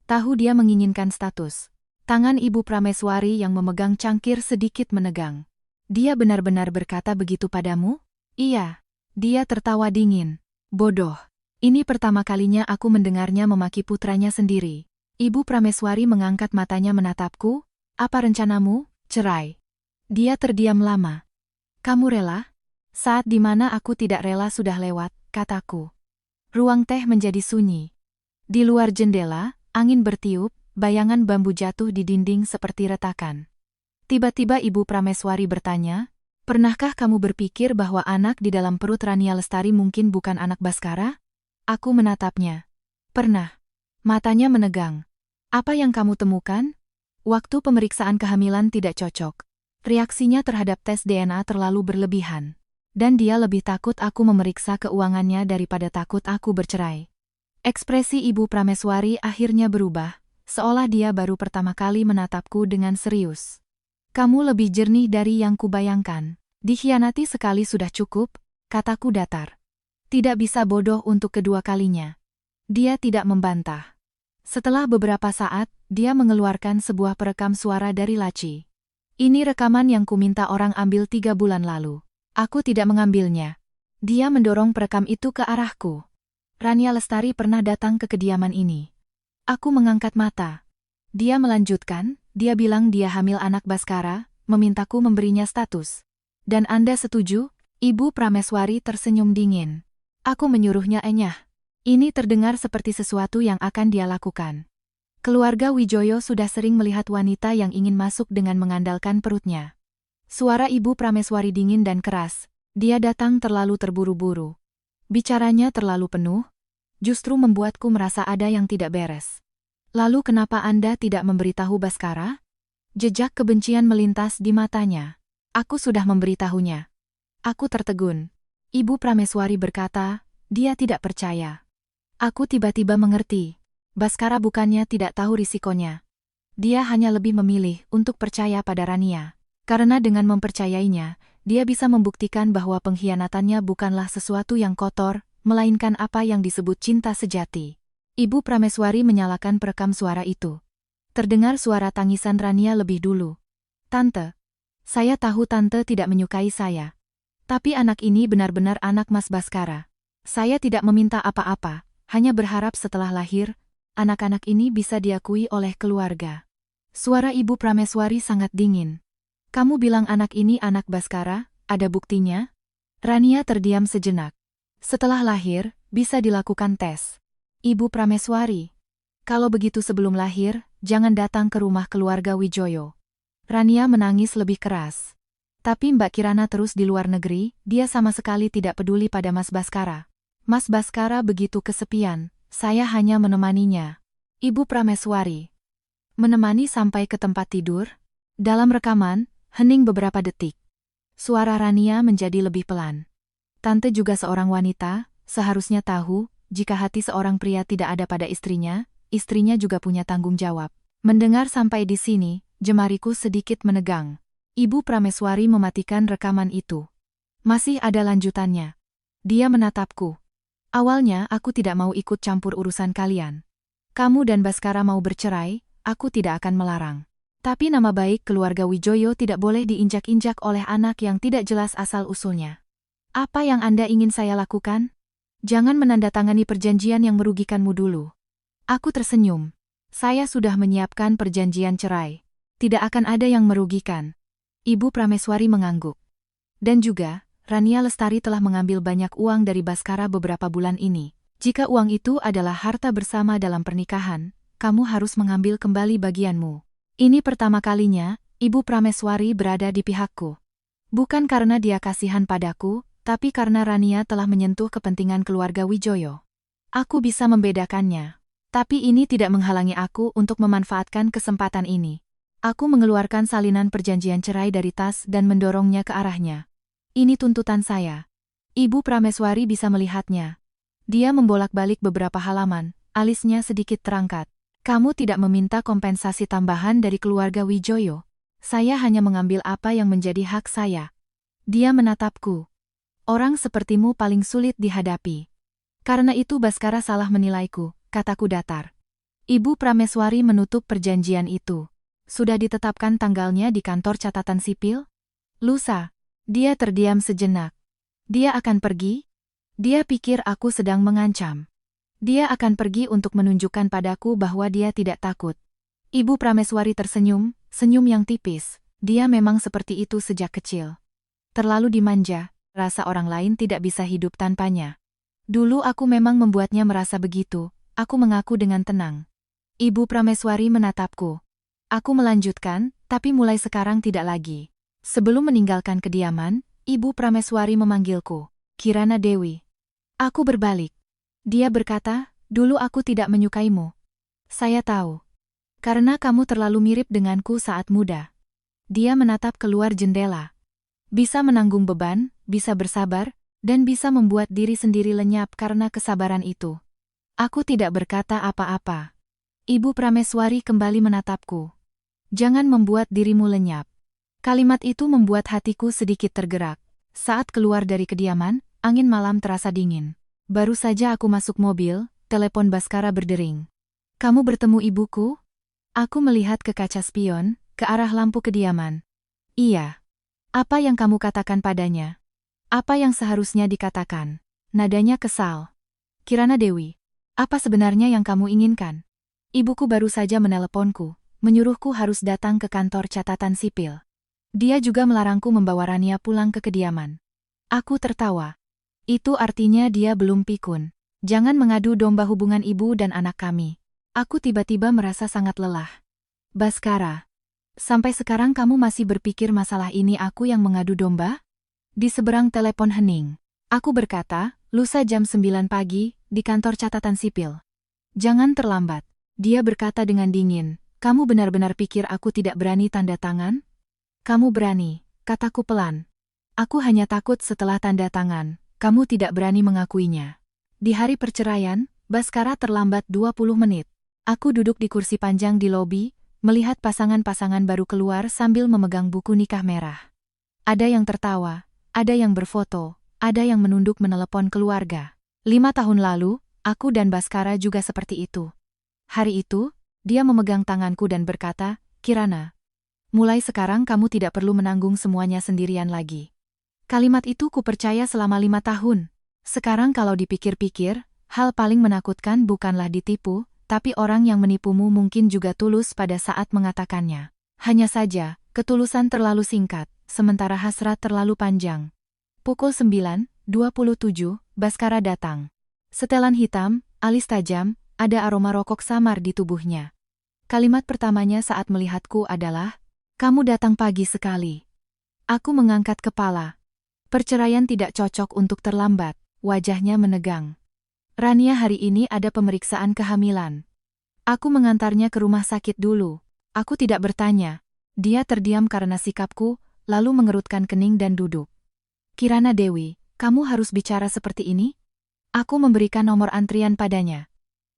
Tahu dia menginginkan status. Tangan Ibu Prameswari yang memegang cangkir sedikit menegang. Dia benar-benar berkata begitu padamu? Iya. Dia tertawa dingin. Bodoh. Ini pertama kalinya aku mendengarnya memaki putranya sendiri. Ibu Prameswari mengangkat matanya menatapku. Apa rencanamu? Cerai. Dia terdiam lama. Kamu rela? Saat di mana aku tidak rela sudah lewat, kataku. Ruang teh menjadi sunyi. Di luar jendela, angin bertiup, bayangan bambu jatuh di dinding seperti retakan. Tiba-tiba Ibu Prameswari bertanya, pernahkah kamu berpikir bahwa anak di dalam perut Rania Lestari mungkin bukan anak Baskara? Aku menatapnya. Pernah. Matanya menegang. Apa yang kamu temukan? Waktu pemeriksaan kehamilan tidak cocok. Reaksinya terhadap tes DNA terlalu berlebihan. Dan dia lebih takut aku memeriksa keuangannya daripada takut aku bercerai. Ekspresi Ibu Prameswari akhirnya berubah, seolah dia baru pertama kali menatapku dengan serius. Kamu lebih jernih dari yang kubayangkan. Dikhianati sekali sudah cukup, kataku datar. Tidak bisa bodoh untuk kedua kalinya. Dia tidak membantah. Setelah beberapa saat, dia mengeluarkan sebuah perekam suara dari laci. Ini rekaman yang kuminta orang ambil 3 bulan lalu. Aku tidak mengambilnya. Dia mendorong perekam itu ke arahku. Rania Lestari pernah datang ke kediaman ini. Aku mengangkat mata. Dia melanjutkan, dia bilang dia hamil anak Baskara, memintaku memberinya status. Dan Anda setuju? Ibu Prameswari tersenyum dingin. Aku menyuruhnya enyah. Ini terdengar seperti sesuatu yang akan dia lakukan. Keluarga Wijoyo sudah sering melihat wanita yang ingin masuk dengan mengandalkan perutnya. Suara Ibu Prameswari dingin dan keras. Dia datang terlalu terburu-buru. Bicaranya terlalu penuh, justru membuatku merasa ada yang tidak beres. Lalu kenapa Anda tidak memberitahu Baskara? Jejak kebencian melintas di matanya. Aku sudah memberitahunya. Aku tertegun. Ibu Prameswari berkata, dia tidak percaya. Aku tiba-tiba mengerti. Baskara bukannya tidak tahu risikonya. Dia hanya lebih memilih untuk percaya pada Rania. Karena dengan mempercayainya, dia bisa membuktikan bahwa pengkhianatannya bukanlah sesuatu yang kotor, melainkan apa yang disebut cinta sejati. Ibu Prameswari menyalakan perekam suara itu. Terdengar suara tangisan Rania lebih dulu. Tante. Saya tahu Tante tidak menyukai saya. Tapi anak ini benar-benar anak Mas Baskara. Saya tidak meminta apa-apa, hanya berharap setelah lahir, anak-anak ini bisa diakui oleh keluarga. Suara Ibu Prameswari sangat dingin. Kamu bilang anak ini anak Baskara, ada buktinya? Rania terdiam sejenak. Setelah lahir, bisa dilakukan tes. Ibu Prameswari. Kalau begitu sebelum lahir, jangan datang ke rumah keluarga Wijoyo. Rania menangis lebih keras. Tapi Mbak Kirana terus di luar negeri, dia sama sekali tidak peduli pada Mas Baskara. Mas Baskara begitu kesepian, saya hanya menemaninya. Ibu Prameswari. Menemani sampai ke tempat tidur? Dalam rekaman, hening beberapa detik. Suara Rania menjadi lebih pelan. Tante juga seorang wanita, seharusnya tahu, jika hati seorang pria tidak ada pada istrinya juga punya tanggung jawab. Mendengar sampai di sini, jemariku sedikit menegang. Ibu Prameswari mematikan rekaman itu. Masih ada lanjutannya. Dia menatapku. Awalnya aku tidak mau ikut campur urusan kalian. Kamu dan Baskara mau bercerai, aku tidak akan melarang. Tapi nama baik keluarga Wijoyo tidak boleh diinjak-injak oleh anak yang tidak jelas asal-usulnya. Apa yang Anda ingin saya lakukan? Jangan menandatangani perjanjian yang merugikanmu dulu. Aku tersenyum. Saya sudah menyiapkan perjanjian cerai. Tidak akan ada yang merugikan. Ibu Prameswari mengangguk. Dan juga, Rania Lestari telah mengambil banyak uang dari Baskara beberapa bulan ini. Jika uang itu adalah harta bersama dalam pernikahan, kamu harus mengambil kembali bagianmu. Ini pertama kalinya, Ibu Prameswari berada di pihakku. Bukan karena dia kasihan padaku, tapi karena Rania telah menyentuh kepentingan keluarga Wijoyo. Aku bisa membedakannya. Tapi ini tidak menghalangi aku untuk memanfaatkan kesempatan ini. Aku mengeluarkan salinan perjanjian cerai dari tas dan mendorongnya ke arahnya. Ini tuntutan saya. Ibu Prameswari bisa melihatnya. Dia membolak-balik beberapa halaman, alisnya sedikit terangkat. Kamu tidak meminta kompensasi tambahan dari keluarga Wijoyo. Saya hanya mengambil apa yang menjadi hak saya. Dia menatapku. Orang sepertimu paling sulit dihadapi. Karena itu Baskara salah menilaiku, kataku datar. Ibu Prameswari menutup perjanjian itu. Sudah ditetapkan tanggalnya di kantor catatan sipil? Lusa. Dia terdiam sejenak. Dia akan pergi? Dia pikir aku sedang mengancam. Dia akan pergi untuk menunjukkan padaku bahwa dia tidak takut. Ibu Prameswari tersenyum, senyum yang tipis. Dia memang seperti itu sejak kecil. Terlalu dimanja, rasa orang lain tidak bisa hidup tanpanya. Dulu aku memang membuatnya merasa begitu, aku mengaku dengan tenang. Ibu Prameswari menatapku. Aku melanjutkan, tapi mulai sekarang tidak lagi. Sebelum meninggalkan kediaman, Ibu Prameswari memanggilku, Kirana Dewi. Aku berbalik. Dia berkata, dulu aku tidak menyukaimu. Saya tahu. Karena kamu terlalu mirip denganku saat muda. Dia menatap keluar jendela. Bisa menanggung beban, bisa bersabar, dan bisa membuat diri sendiri lenyap karena kesabaran itu. Aku tidak berkata apa-apa. Ibu Prameswari kembali menatapku. Jangan membuat dirimu lenyap. Kalimat itu membuat hatiku sedikit tergerak. Saat keluar dari kediaman, angin malam terasa dingin. Baru saja aku masuk mobil, telepon Baskara berdering. Kamu bertemu ibuku? Aku melihat ke kaca spion, ke arah lampu kediaman. Iya. Apa yang kamu katakan padanya? Apa yang seharusnya dikatakan? Nadanya kesal. Kirana Dewi, apa sebenarnya yang kamu inginkan? Ibuku baru saja meneleponku, menyuruhku harus datang ke kantor catatan sipil. Dia juga melarangku membawa Rania pulang ke kediaman. Aku tertawa. Itu artinya dia belum pikun. Jangan mengadu domba hubungan ibu dan anak kami. Aku tiba-tiba merasa sangat lelah. Baskara, sampai sekarang kamu masih berpikir masalah ini aku yang mengadu domba? Di seberang telepon hening. Aku berkata, lusa jam 9 pagi, di kantor catatan sipil. Jangan terlambat. Dia berkata dengan dingin, kamu benar-benar pikir aku tidak berani tanda tangan? Kamu berani, kataku pelan. Aku hanya takut setelah tanda tangan. Kamu tidak berani mengakuinya. Di hari perceraian, Baskara terlambat 20 menit. Aku duduk di kursi panjang di lobi, melihat pasangan-pasangan baru keluar sambil memegang buku nikah merah. Ada yang tertawa, ada yang berfoto, ada yang menunduk menelepon keluarga. 5 tahun lalu, aku dan Baskara juga seperti itu. Hari itu, dia memegang tanganku dan berkata, Kirana, mulai sekarang kamu tidak perlu menanggung semuanya sendirian lagi. Kalimat itu kupercaya selama 5 tahun. Sekarang kalau dipikir-pikir, hal paling menakutkan bukanlah ditipu, tapi orang yang menipumu mungkin juga tulus pada saat mengatakannya. Hanya saja, ketulusan terlalu singkat, sementara hasrat terlalu panjang. Pukul 9:27, Baskara datang. Setelan hitam, alis tajam, ada aroma rokok samar di tubuhnya. Kalimat pertamanya saat melihatku adalah, kamu datang pagi sekali. Aku mengangkat kepala. Perceraian tidak cocok untuk terlambat, wajahnya menegang. Rania hari ini ada pemeriksaan kehamilan. Aku mengantarnya ke rumah sakit dulu. Aku tidak bertanya. Dia terdiam karena sikapku, lalu mengerutkan kening dan duduk. Kirana Dewi, kamu harus bicara seperti ini? Aku memberikan nomor antrian padanya.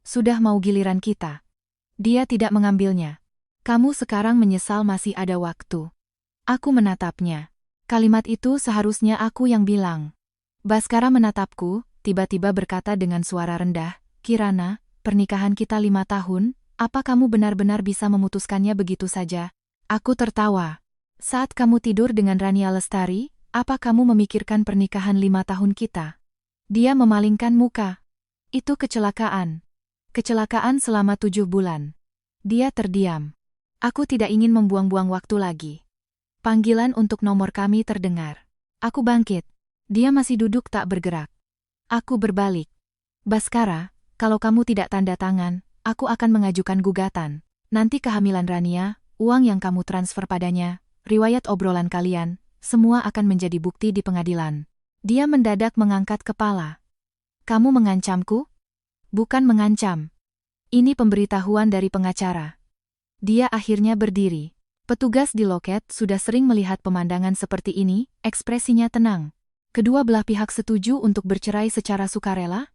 Sudah mau giliran kita. Dia tidak mengambilnya. Kamu sekarang menyesal masih ada waktu. Aku menatapnya. Kalimat itu seharusnya aku yang bilang. Baskara menatapku, tiba-tiba berkata dengan suara rendah, Kirana, pernikahan kita 5 tahun, apa kamu benar-benar bisa memutuskannya begitu saja? Aku tertawa. Saat kamu tidur dengan Rania Lestari, apa kamu memikirkan pernikahan 5 tahun kita? Dia memalingkan muka. Itu kecelakaan. Kecelakaan selama 7 bulan. Dia terdiam. Aku tidak ingin membuang-buang waktu lagi. Panggilan untuk nomor kami terdengar. Aku bangkit. Dia masih duduk tak bergerak. Aku berbalik. Baskara, kalau kamu tidak tanda tangan, aku akan mengajukan gugatan. Nanti kehamilan Rania, uang yang kamu transfer padanya, riwayat obrolan kalian, semua akan menjadi bukti di pengadilan. Dia mendadak mengangkat kepala. Kamu mengancamku? Bukan mengancam. Ini pemberitahuan dari pengacara. Dia akhirnya berdiri. Petugas di loket sudah sering melihat pemandangan seperti ini, ekspresinya tenang. Kedua belah pihak setuju untuk bercerai secara sukarela?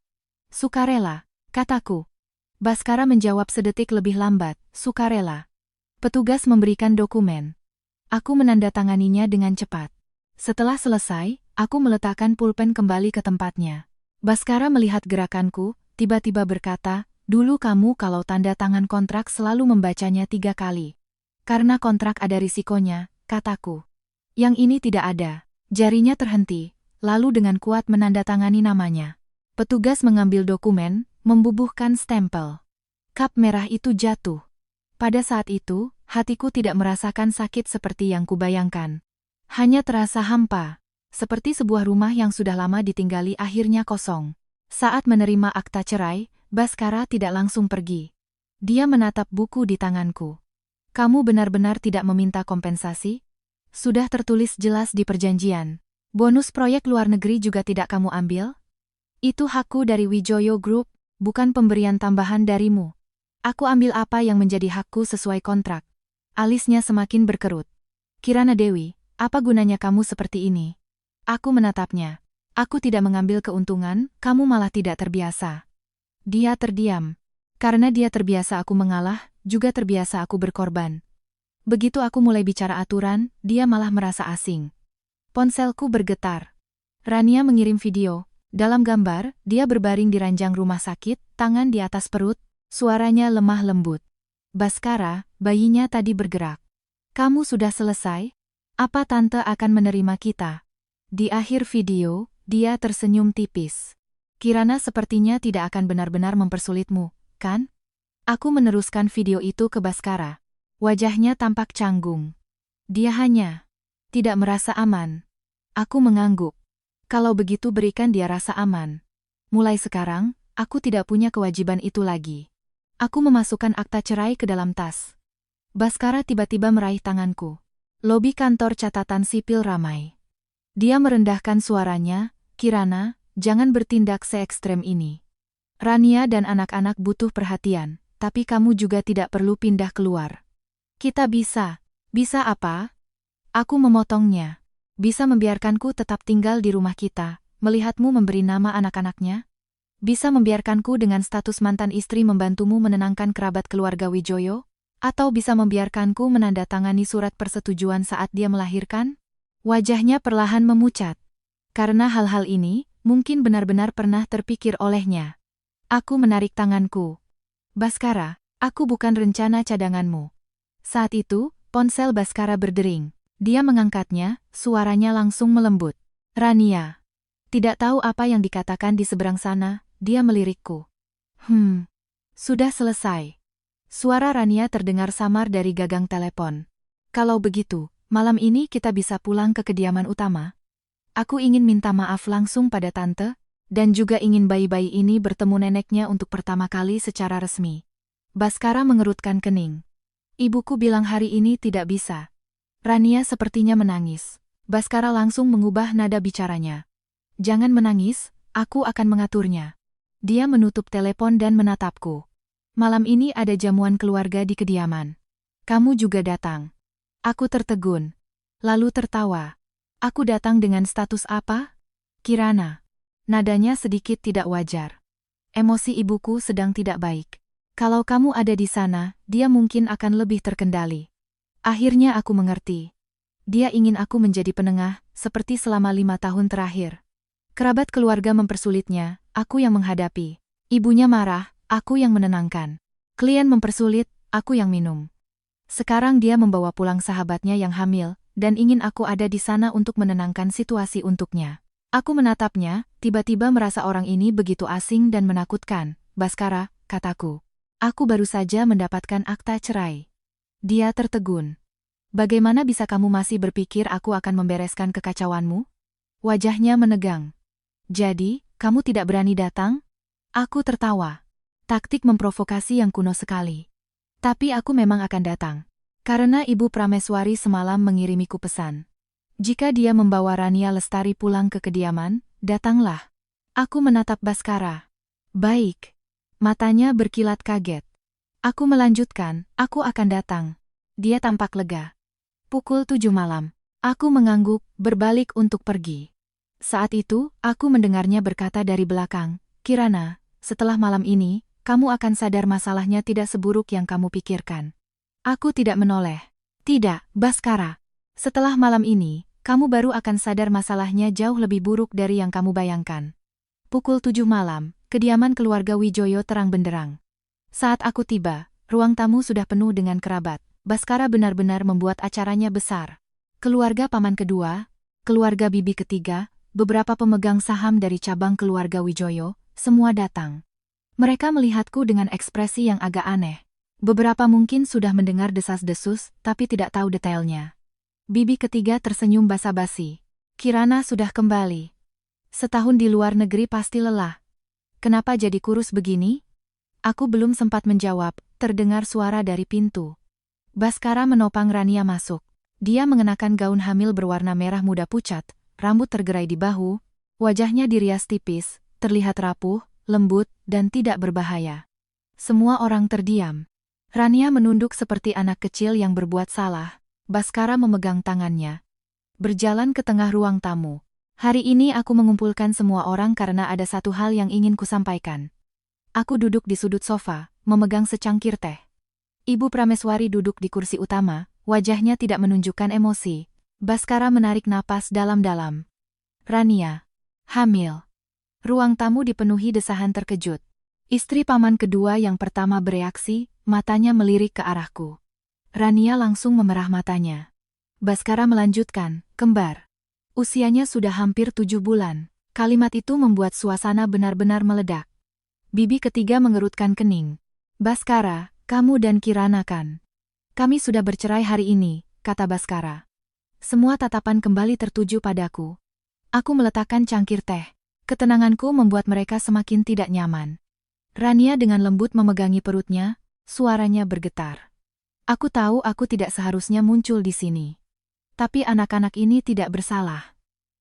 Sukarela, kataku. Baskara menjawab sedetik lebih lambat, sukarela. Petugas memberikan dokumen. Aku menandatanganinya dengan cepat. Setelah selesai, aku meletakkan pulpen kembali ke tempatnya. Baskara melihat gerakanku, tiba-tiba berkata, dulu kamu kalau tanda tangan kontrak selalu membacanya 3 kali. Karena kontrak ada risikonya, kataku. Yang ini tidak ada. Jarinya terhenti, lalu dengan kuat menandatangani namanya. Petugas mengambil dokumen, membubuhkan stempel. Kap merah itu jatuh. Pada saat itu, hatiku tidak merasakan sakit seperti yang kubayangkan. Hanya terasa hampa. Seperti sebuah rumah yang sudah lama ditinggali akhirnya kosong. Saat menerima akta cerai, Baskara tidak langsung pergi. Dia menatap buku di tanganku. Kamu benar-benar tidak meminta kompensasi? Sudah tertulis jelas di perjanjian. Bonus proyek luar negeri juga tidak kamu ambil? Itu hakku dari Wijoyo Group, bukan pemberian tambahan darimu. Aku ambil apa yang menjadi hakku sesuai kontrak. Alisnya semakin berkerut. Kirana Dewi, apa gunanya kamu seperti ini? Aku menatapnya. Aku tidak mengambil keuntungan, kamu malah tidak terbiasa. Dia terdiam. Karena dia terbiasa aku mengalah, juga terbiasa aku berkorban. Begitu aku mulai bicara aturan, dia malah merasa asing. Ponselku bergetar. Rania mengirim video. Dalam gambar, dia berbaring di ranjang rumah sakit, tangan di atas perut, suaranya lemah lembut. Baskara, bayinya tadi bergerak. Kamu sudah selesai? Apa tante akan menerima kita? Di akhir video, dia tersenyum tipis. Kirana sepertinya tidak akan benar-benar mempersulitmu, kan? Aku meneruskan video itu ke Baskara. Wajahnya tampak canggung. Dia hanya tidak merasa aman. Aku mengangguk. Kalau begitu berikan dia rasa aman. Mulai sekarang, aku tidak punya kewajiban itu lagi. Aku memasukkan akta cerai ke dalam tas. Baskara tiba-tiba meraih tanganku. Lobi kantor catatan sipil ramai. Dia merendahkan suaranya, Kirana, jangan bertindak se-ekstrem ini. Rania dan anak-anak butuh perhatian, tapi kamu juga tidak perlu pindah keluar. Kita bisa. Bisa apa? Aku memotongnya. Bisa membiarkanku tetap tinggal di rumah kita, melihatmu memberi nama anak-anaknya? Bisa membiarkanku dengan status mantan istri membantumu menenangkan kerabat keluarga Wijoyo? Atau bisa membiarkanku menandatangani surat persetujuan saat dia melahirkan? Wajahnya perlahan memucat. Karena hal-hal ini, mungkin benar-benar pernah terpikir olehnya. Aku menarik tanganku. Baskara, aku bukan rencana cadanganmu. Saat itu, ponsel Baskara berdering. Dia mengangkatnya, suaranya langsung melembut. Rania. Tidak tahu apa yang dikatakan di seberang sana, dia melirikku. Sudah selesai. Suara Rania terdengar samar dari gagang telepon. Kalau begitu, malam ini kita bisa pulang ke kediaman utama. Aku ingin minta maaf langsung pada tante, dan juga ingin bayi-bayi ini bertemu neneknya untuk pertama kali secara resmi. Baskara mengerutkan kening. Ibuku bilang hari ini tidak bisa. Rania sepertinya menangis. Baskara langsung mengubah nada bicaranya. Jangan menangis, aku akan mengaturnya. Dia menutup telepon dan menatapku. Malam ini ada jamuan keluarga di kediaman. Kamu juga datang. Aku tertegun. Lalu tertawa. Aku datang dengan status apa? Kirana. Nadanya sedikit tidak wajar. Emosi ibuku sedang tidak baik. Kalau kamu ada di sana, dia mungkin akan lebih terkendali. Akhirnya aku mengerti. Dia ingin aku menjadi penengah, seperti selama 5 tahun terakhir. Kerabat keluarga mempersulitnya, aku yang menghadapi. Ibunya marah, aku yang menenangkan. Klien mempersulit, aku yang minum. Sekarang dia membawa pulang sahabatnya yang hamil, dan ingin aku ada di sana untuk menenangkan situasi untuknya. Aku menatapnya, tiba-tiba merasa orang ini begitu asing dan menakutkan. Baskara, kataku. Aku baru saja mendapatkan akta cerai. Dia tertegun. Bagaimana bisa kamu masih berpikir aku akan membereskan kekacauanmu? Wajahnya menegang. Jadi, kamu tidak berani datang? Aku tertawa. Taktik memprovokasi yang kuno sekali. Tapi aku memang akan datang. Karena Ibu Prameswari semalam mengirimiku pesan. Jika dia membawa Rania Lestari pulang ke kediaman, datanglah. Aku menatap Baskara. Baik. Matanya berkilat kaget. Aku melanjutkan, aku akan datang. Dia tampak lega. Pukul 7 malam. Aku mengangguk, berbalik untuk pergi. Saat itu, aku mendengarnya berkata dari belakang, Kirana, setelah malam ini, kamu akan sadar masalahnya tidak seburuk yang kamu pikirkan. Aku tidak menoleh. Tidak, Baskara. Setelah malam ini, kamu baru akan sadar masalahnya jauh lebih buruk dari yang kamu bayangkan. Pukul 7 malam, kediaman keluarga Wijoyo terang benderang. Saat aku tiba, ruang tamu sudah penuh dengan kerabat. Baskara benar-benar membuat acaranya besar. Keluarga paman kedua, keluarga bibi ketiga, beberapa pemegang saham dari cabang keluarga Wijoyo, semua datang. Mereka melihatku dengan ekspresi yang agak aneh. Beberapa mungkin sudah mendengar desas-desus, tapi tidak tahu detailnya. Bibi ketiga tersenyum basa-basi. Kirana sudah kembali. Setahun di luar negeri pasti lelah. Kenapa jadi kurus begini? Aku belum sempat menjawab, terdengar suara dari pintu. Baskara menopang Rania masuk. Dia mengenakan gaun hamil berwarna merah muda pucat, rambut tergerai di bahu, wajahnya dirias tipis, terlihat rapuh, lembut, dan tidak berbahaya. Semua orang terdiam. Rania menunduk seperti anak kecil yang berbuat salah. Baskara memegang tangannya. Berjalan ke tengah ruang tamu. Hari ini aku mengumpulkan semua orang karena ada satu hal yang ingin kusampaikan. Aku duduk di sudut sofa, memegang secangkir teh. Ibu Prameswari duduk di kursi utama, wajahnya tidak menunjukkan emosi. Baskara menarik napas dalam-dalam. Rania. Hamil. Ruang tamu dipenuhi desahan terkejut. Istri paman kedua yang pertama bereaksi, matanya melirik ke arahku. Rania langsung memerah matanya. Baskara melanjutkan, kembar. Usianya sudah hampir 7 bulan. Kalimat itu membuat suasana benar-benar meledak. Bibi ketiga mengerutkan kening. Baskara, kamu dan Kirana kan? Kami sudah bercerai hari ini, kata Baskara. Semua tatapan kembali tertuju padaku. Aku meletakkan cangkir teh. Ketenanganku membuat mereka semakin tidak nyaman. Rania dengan lembut memegangi perutnya, suaranya bergetar. Aku tahu aku tidak seharusnya muncul di sini. Tapi anak-anak ini tidak bersalah.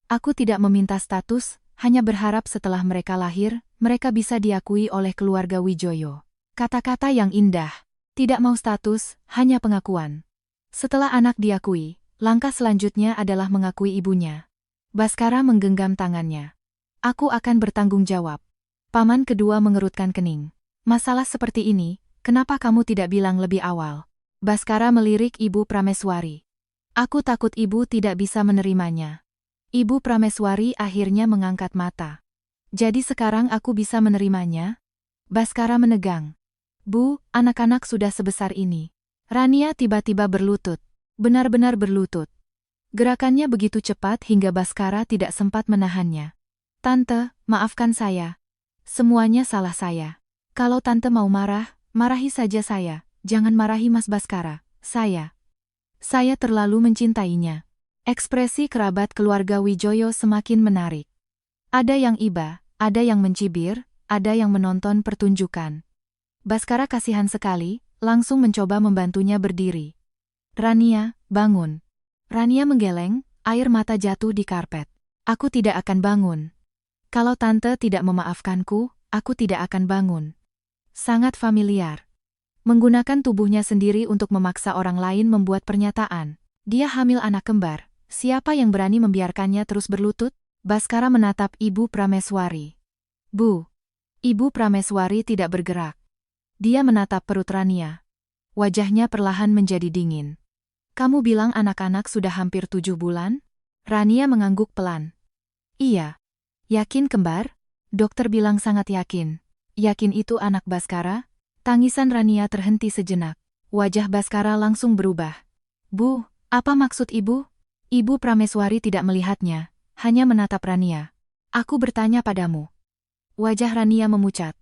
Aku tidak meminta status, hanya berharap setelah mereka lahir, mereka bisa diakui oleh keluarga Wijoyo. Kata-kata yang indah. Tidak mau status, hanya pengakuan. Setelah anak diakui, langkah selanjutnya adalah mengakui ibunya. Baskara menggenggam tangannya. Aku akan bertanggung jawab. Paman kedua mengerutkan kening. Masalah seperti ini, kenapa kamu tidak bilang lebih awal? Baskara melirik Ibu Prameswari. Aku takut ibu tidak bisa menerimanya. Ibu Prameswari akhirnya mengangkat mata. Jadi sekarang aku bisa menerimanya? Baskara menegang. Bu, anak-anak sudah sebesar ini. Rania tiba-tiba berlutut. Benar-benar berlutut. Gerakannya begitu cepat hingga Baskara tidak sempat menahannya. Tante, maafkan saya. Semuanya salah saya. Kalau Tante mau marah, marahi saja saya. Jangan marahi Mas Baskara. Saya terlalu mencintainya. Ekspresi kerabat keluarga Wijoyo semakin menarik. Ada yang iba, ada yang mencibir, ada yang menonton pertunjukan. Baskara kasihan sekali, langsung mencoba membantunya berdiri. Rania, bangun. Rania menggeleng, air mata jatuh di karpet. Aku tidak akan bangun. Kalau Tante tidak memaafkanku, aku tidak akan bangun. Sangat familiar. Menggunakan tubuhnya sendiri untuk memaksa orang lain membuat pernyataan. Dia hamil anak kembar. Siapa yang berani membiarkannya terus berlutut? Baskara menatap Ibu Prameswari. Bu. Ibu Prameswari tidak bergerak. Dia menatap perut Rania. Wajahnya perlahan menjadi dingin. Kamu bilang anak-anak sudah hampir 7 bulan? Rania mengangguk pelan. Iya. Yakin kembar? Dokter bilang sangat yakin. Yakin itu anak Baskara? Tangisan Rania terhenti sejenak. Wajah Baskara langsung berubah. Bu, apa maksud ibu? Ibu Prameswari tidak melihatnya, hanya menatap Rania. Aku bertanya padamu. Wajah Rania memucat.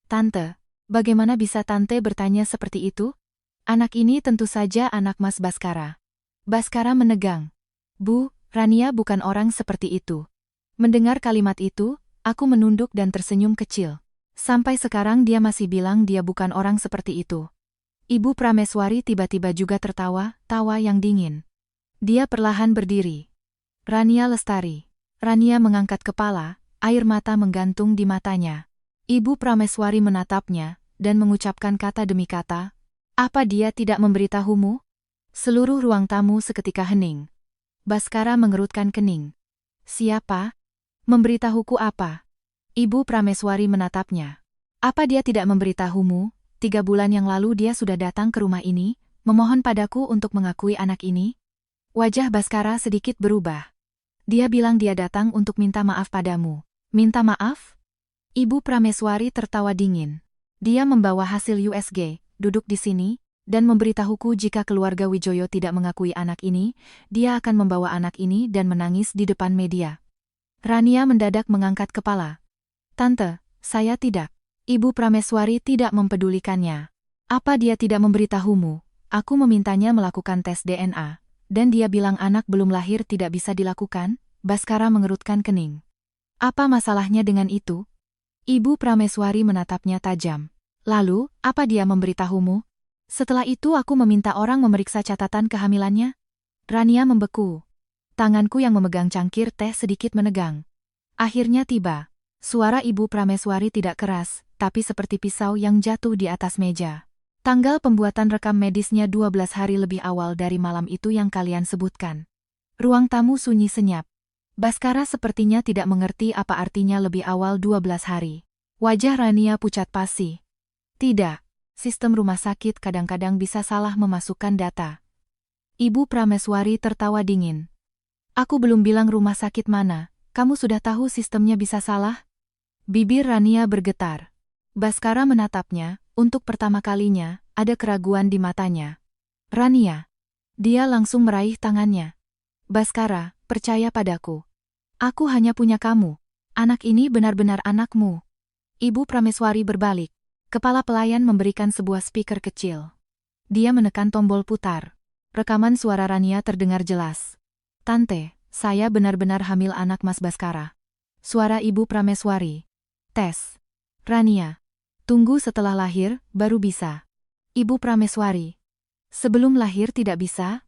Tante, bagaimana bisa Tante bertanya seperti itu? Anak ini tentu saja anak Mas Baskara. Baskara menegang. Bu, Rania bukan orang seperti itu. Mendengar kalimat itu, aku menunduk dan tersenyum kecil. Sampai sekarang dia masih bilang dia bukan orang seperti itu. Ibu Prameswari tiba-tiba juga tertawa, tawa yang dingin. Dia perlahan berdiri. Rania Lestari. Rania mengangkat kepala, air mata menggantung di matanya. Ibu Prameswari menatapnya, dan mengucapkan kata demi kata, apa dia tidak memberitahumu? Seluruh ruang tamu seketika hening. Baskara mengerutkan kening. Siapa? Memberitahuku apa? Ibu Prameswari menatapnya. Apa dia tidak memberitahumu? 3 bulan yang lalu dia sudah datang ke rumah ini, memohon padaku untuk mengakui anak ini. Wajah Baskara sedikit berubah. Dia bilang dia datang untuk minta maaf padamu. Minta maaf? Ibu Prameswari tertawa dingin. Dia membawa hasil USG, duduk di sini, dan memberitahuku jika keluarga Wijoyo tidak mengakui anak ini, dia akan membawa anak ini dan menangis di depan media. Rania mendadak mengangkat kepala. Tante, saya tidak. Ibu Prameswari tidak mempedulikannya. Apa dia tidak memberitahumu? Aku memintanya melakukan tes DNA. Dan dia bilang anak belum lahir tidak bisa dilakukan. Baskara mengerutkan kening. Apa masalahnya dengan itu? Ibu Prameswari menatapnya tajam. Lalu, apa dia memberitahumu? Setelah itu aku meminta orang memeriksa catatan kehamilannya. Rania membeku. Tanganku yang memegang cangkir teh sedikit menegang. Akhirnya tiba. Suara Ibu Prameswari tidak keras, tapi seperti pisau yang jatuh di atas meja. Tanggal pembuatan rekam medisnya 12 hari lebih awal dari malam itu yang kalian sebutkan. Ruang tamu sunyi senyap. Baskara sepertinya tidak mengerti apa artinya lebih awal 12 hari. Wajah Rania pucat pasi. Tidak, sistem rumah sakit kadang-kadang bisa salah memasukkan data. Ibu Prameswari tertawa dingin. Aku belum bilang rumah sakit mana, kamu sudah tahu sistemnya bisa salah? Bibir Rania bergetar. Baskara menatapnya, untuk pertama kalinya, ada keraguan di matanya. Rania. Dia langsung meraih tangannya. Baskara, percaya padaku. Aku hanya punya kamu. Anak ini benar-benar anakmu. Ibu Prameswari berbalik. Kepala pelayan memberikan sebuah speaker kecil. Dia menekan tombol putar. Rekaman suara Rania terdengar jelas. Tante, saya benar-benar hamil anak Mas Baskara. Suara Ibu Prameswari. Tes. Rania. Tunggu setelah lahir, baru bisa. Ibu Prameswari. Sebelum lahir tidak bisa?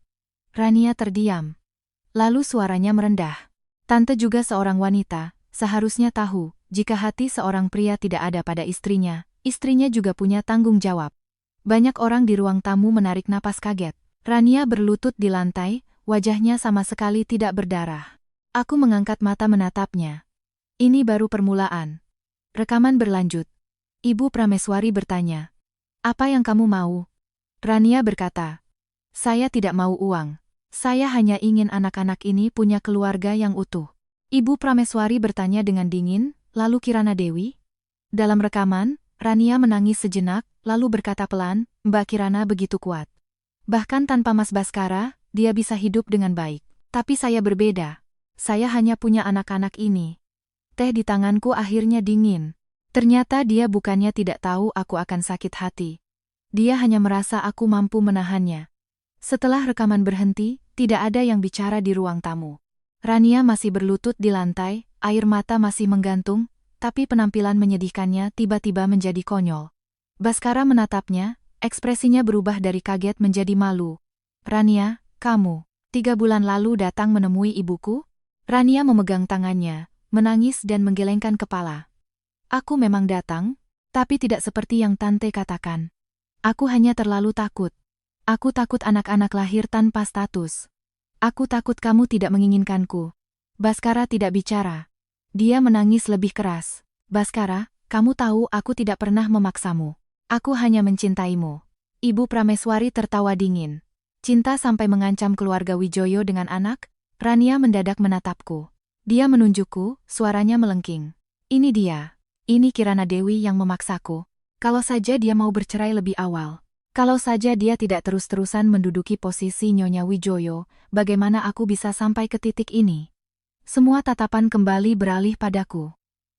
Rania terdiam. Lalu suaranya merendah. Tante juga seorang wanita, seharusnya tahu, jika hati seorang pria tidak ada pada istrinya juga punya tanggung jawab. Banyak orang di ruang tamu menarik napas kaget. Rania berlutut di lantai, wajahnya sama sekali tidak berdarah. Aku mengangkat mata menatapnya. Ini baru permulaan. Rekaman berlanjut. Ibu Prameswari bertanya. Apa yang kamu mau? Rania berkata. Saya tidak mau uang. Saya hanya ingin anak-anak ini punya keluarga yang utuh. Ibu Prameswari bertanya dengan dingin, lalu Kirana Dewi? Dalam rekaman, Rania menangis sejenak, lalu berkata pelan, Mbak Kirana begitu kuat. Bahkan tanpa Mas Baskara, dia bisa hidup dengan baik. Tapi saya berbeda. Saya hanya punya anak-anak ini. Teh di tanganku akhirnya dingin. Ternyata dia bukannya tidak tahu aku akan sakit hati. Dia hanya merasa aku mampu menahannya. Setelah rekaman berhenti, tidak ada yang bicara di ruang tamu. Rania masih berlutut di lantai, air mata masih menggantung, tapi penampilan menyedihkannya tiba-tiba menjadi konyol. Baskara menatapnya, ekspresinya berubah dari kaget menjadi malu. Rania, kamu, 3 bulan lalu datang menemui ibuku? Rania memegang tangannya, menangis dan menggelengkan kepala. Aku memang datang, tapi tidak seperti yang Tante katakan. Aku hanya terlalu takut. Aku takut anak-anak lahir tanpa status. Aku takut kamu tidak menginginkanku. Baskara tidak bicara. Dia menangis lebih keras. Baskara, kamu tahu aku tidak pernah memaksamu. Aku hanya mencintaimu. Ibu Prameswari tertawa dingin. Cinta sampai mengancam keluarga Wijoyo dengan anak? Rania mendadak menatapku. Dia menunjukku, suaranya melengking. Ini dia. Ini Kirana Dewi yang memaksaku. Kalau saja dia mau bercerai lebih awal. Kalau saja dia tidak terus-terusan menduduki posisi Nyonya Wijoyo, bagaimana aku bisa sampai ke titik ini? Semua tatapan kembali beralih padaku.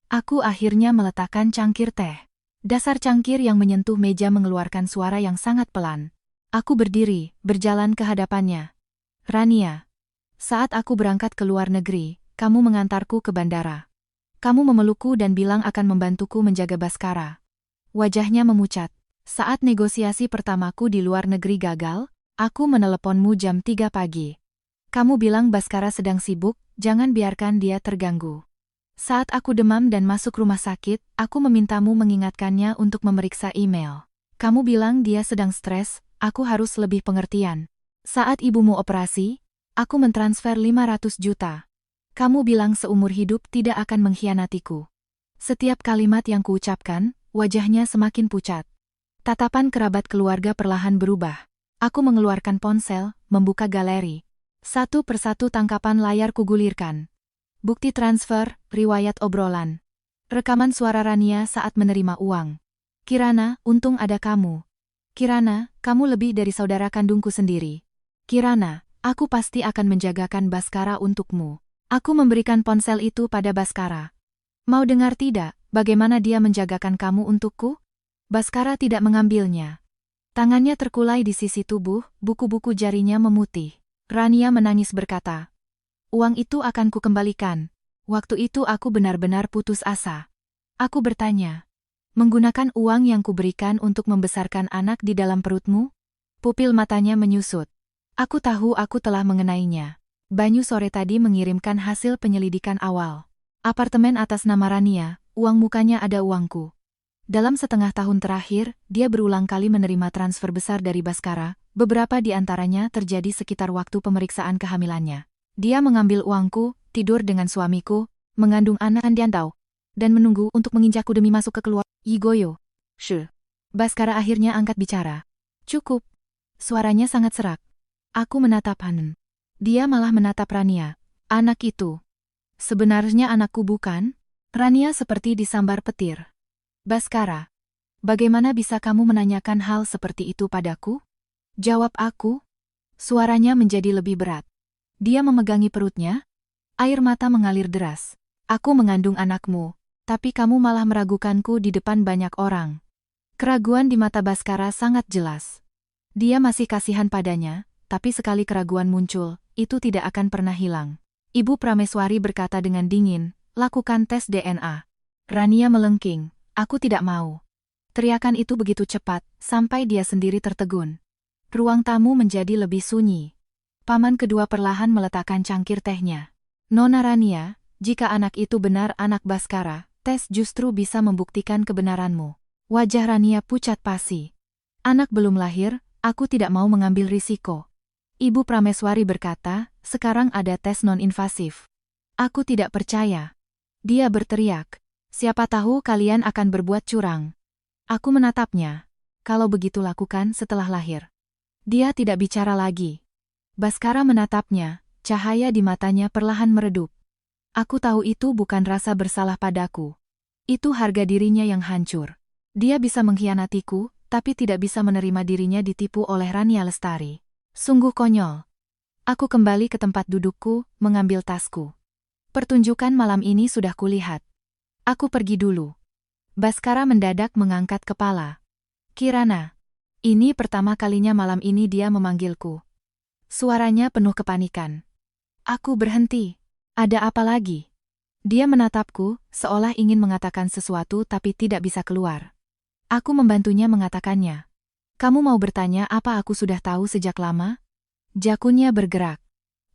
Aku akhirnya meletakkan cangkir teh. Dasar cangkir yang menyentuh meja mengeluarkan suara yang sangat pelan. Aku berdiri, berjalan ke hadapannya. Rania. Saat aku berangkat ke luar negeri, kamu mengantarku ke bandara. Kamu memelukku dan bilang akan membantuku menjaga Baskara. Wajahnya memucat. Saat negosiasi pertamaku di luar negeri gagal, aku meneleponmu jam 3 pagi. Kamu bilang Baskara sedang sibuk, jangan biarkan dia terganggu. Saat aku demam dan masuk rumah sakit, aku memintamu mengingatkannya untuk memeriksa email. Kamu bilang dia sedang stres, aku harus lebih pengertian. Saat ibumu operasi, aku mentransfer 500 juta. Kamu bilang seumur hidup tidak akan mengkhianatiku. Setiap kalimat yang kuucapkan, wajahnya semakin pucat. Tatapan kerabat keluarga perlahan berubah. Aku mengeluarkan ponsel, membuka galeri. Satu persatu tangkapan layar kugulirkan. Bukti transfer, riwayat obrolan. Rekaman suara Rania saat menerima uang. Kirana, untung ada kamu. Kirana, kamu lebih dari saudara kandungku sendiri. Kirana, aku pasti akan menjagakan Baskara untukmu. Aku memberikan ponsel itu pada Baskara. Mau dengar tidak, bagaimana dia menjagakan kamu untukku? Baskara tidak mengambilnya. Tangannya terkulai di sisi tubuh, buku-buku jarinya memutih. Rania menangis berkata, "Uang itu akan kukembalikan." Waktu itu aku benar-benar putus asa. Aku bertanya, "Menggunakan uang yang kuberikan untuk membesarkan anak di dalam perutmu?" Pupil matanya menyusut. Aku tahu aku telah mengenainya. Banyu sore tadi mengirimkan hasil penyelidikan awal. Apartemen atas nama Rania, uang mukanya ada uangku. Dalam setengah tahun terakhir, dia berulang kali menerima transfer besar dari Baskara, beberapa di antaranya terjadi sekitar waktu pemeriksaan kehamilannya. Dia mengambil uangku, tidur dengan suamiku, mengandung anak Andiantau, dan menunggu untuk menginjakku demi masuk ke keluarga. Yigoyo. Baskara akhirnya angkat bicara. Cukup. Suaranya sangat serak. Aku menatap Hanen. Dia malah menatap Rania. Anak itu. Sebenarnya anakku bukan? Rania seperti disambar petir. Baskara, bagaimana bisa kamu menanyakan hal seperti itu padaku? Jawab aku. Suaranya menjadi lebih berat. Dia memegangi perutnya. Air mata mengalir deras. Aku mengandung anakmu, tapi kamu malah meragukanku di depan banyak orang. Keraguan di mata Baskara sangat jelas. Dia masih kasihan padanya, tapi sekali keraguan muncul, itu tidak akan pernah hilang. Ibu Prameswari berkata dengan dingin, lakukan tes DNA. Rania melengking. Aku tidak mau. Teriakan itu begitu cepat, sampai dia sendiri tertegun. Ruang tamu menjadi lebih sunyi. Paman kedua perlahan meletakkan cangkir tehnya. Nona Rania, jika anak itu benar anak Baskara, tes justru bisa membuktikan kebenaranmu. Wajah Rania pucat pasi. Anak belum lahir, aku tidak mau mengambil risiko. Ibu Prameswari berkata, sekarang ada tes non-invasif. Aku tidak percaya. Dia berteriak. Siapa tahu kalian akan berbuat curang. Aku menatapnya. Kalau begitu lakukan setelah lahir. Dia tidak bicara lagi. Baskara menatapnya, cahaya di matanya perlahan meredup. Aku tahu itu bukan rasa bersalah padaku. Itu harga dirinya yang hancur. Dia bisa mengkhianatiku, tapi tidak bisa menerima dirinya ditipu oleh Rania Lestari. Sungguh konyol. Aku kembali ke tempat dudukku, mengambil tasku. Pertunjukan malam ini sudah kulihat. Aku pergi dulu. Baskara mendadak mengangkat kepala. Kirana. Ini pertama kalinya malam ini dia memanggilku. Suaranya penuh kepanikan. Aku berhenti. Ada apa lagi? Dia menatapku, seolah ingin mengatakan sesuatu tapi tidak bisa keluar. Aku membantunya mengatakannya. Kamu mau bertanya apa aku sudah tahu sejak lama? Jakunnya bergerak.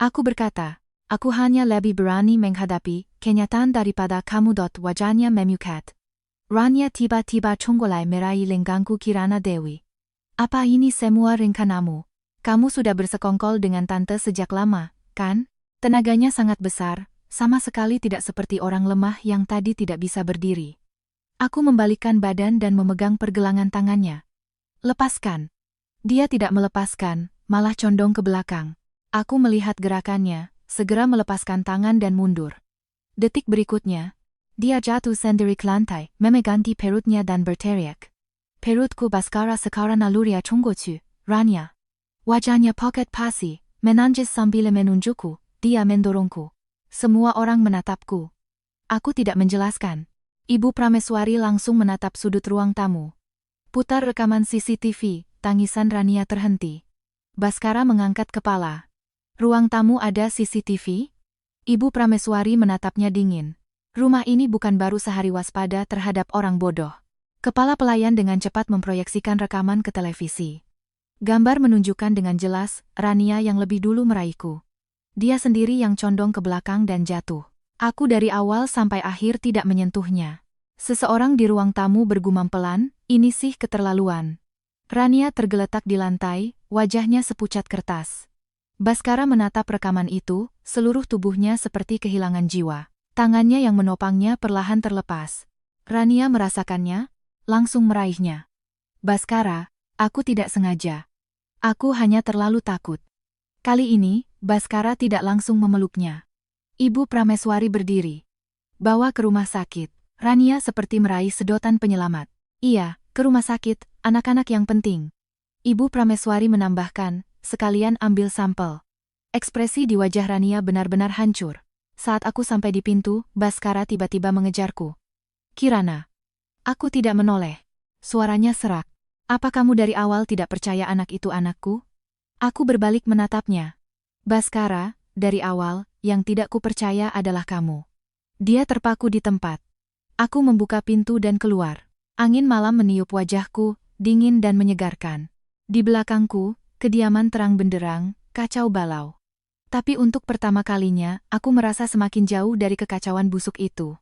Aku berkata, aku hanya lebih berani menghadapi kenyataan daripada kamu. Wajahnya memukat. Rania tiba-tiba conggolai meraih lenganku. Kirana Dewi. Apa ini semua rencanamu? Kamu sudah bersekongkol dengan tante sejak lama, kan? Tenaganya sangat besar, sama sekali tidak seperti orang lemah yang tadi tidak bisa berdiri. Aku membalikkan badan dan memegang pergelangan tangannya. Lepaskan. Dia tidak melepaskan, malah condong ke belakang. Aku melihat gerakannya, segera melepaskan tangan dan mundur. Detik berikutnya, dia jatuh sendiri ke lantai, memegangi perutnya dan berteriak. Perutku Baskara sekarang naluria chonggochu, Rania. Wajahnya pocket pasi, menangis sambil menunjukku, dia mendorongku. Semua orang menatapku. Aku tidak menjelaskan. Ibu Prameswari langsung menatap sudut ruang tamu. Putar rekaman CCTV, tangisan Rania terhenti. Baskara mengangkat kepala. Ruang tamu ada CCTV? Ibu Prameswari menatapnya dingin. Rumah ini bukan baru sehari waspada terhadap orang bodoh. Kepala pelayan dengan cepat memproyeksikan rekaman ke televisi. Gambar menunjukkan dengan jelas, Rania yang lebih dulu meraihku. Dia sendiri yang condong ke belakang dan jatuh. Aku dari awal sampai akhir tidak menyentuhnya. Seseorang di ruang tamu bergumam pelan, ini sih keterlaluan. Rania tergeletak di lantai, wajahnya sepucat kertas. Baskara menatap rekaman itu, seluruh tubuhnya seperti kehilangan jiwa. Tangannya yang menopangnya perlahan terlepas. Rania merasakannya. langsung meraihnya. Baskara, aku tidak sengaja. Aku hanya terlalu takut. Kali ini, Baskara tidak langsung memeluknya. Ibu Prameswari berdiri. Bawa ke rumah sakit. Rania seperti meraih sedotan penyelamat. Iya, ke rumah sakit, anak-anak yang penting. Ibu Prameswari menambahkan, sekalian ambil sampel. Ekspresi di wajah Rania benar-benar hancur. Saat aku sampai di pintu, Baskara tiba-tiba mengejarku. Kirana. Aku tidak menoleh. Suaranya serak. Apa kamu dari awal tidak percaya anak itu anakku? Aku berbalik menatapnya. Baskara, dari awal, yang tidak kupercaya adalah kamu. Dia terpaku di tempat. Aku membuka pintu dan keluar. Angin malam meniup wajahku, dingin dan menyegarkan. Di belakangku, kediaman terang benderang, kacau balau. Tapi untuk pertama kalinya, aku merasa semakin jauh dari kekacauan busuk itu.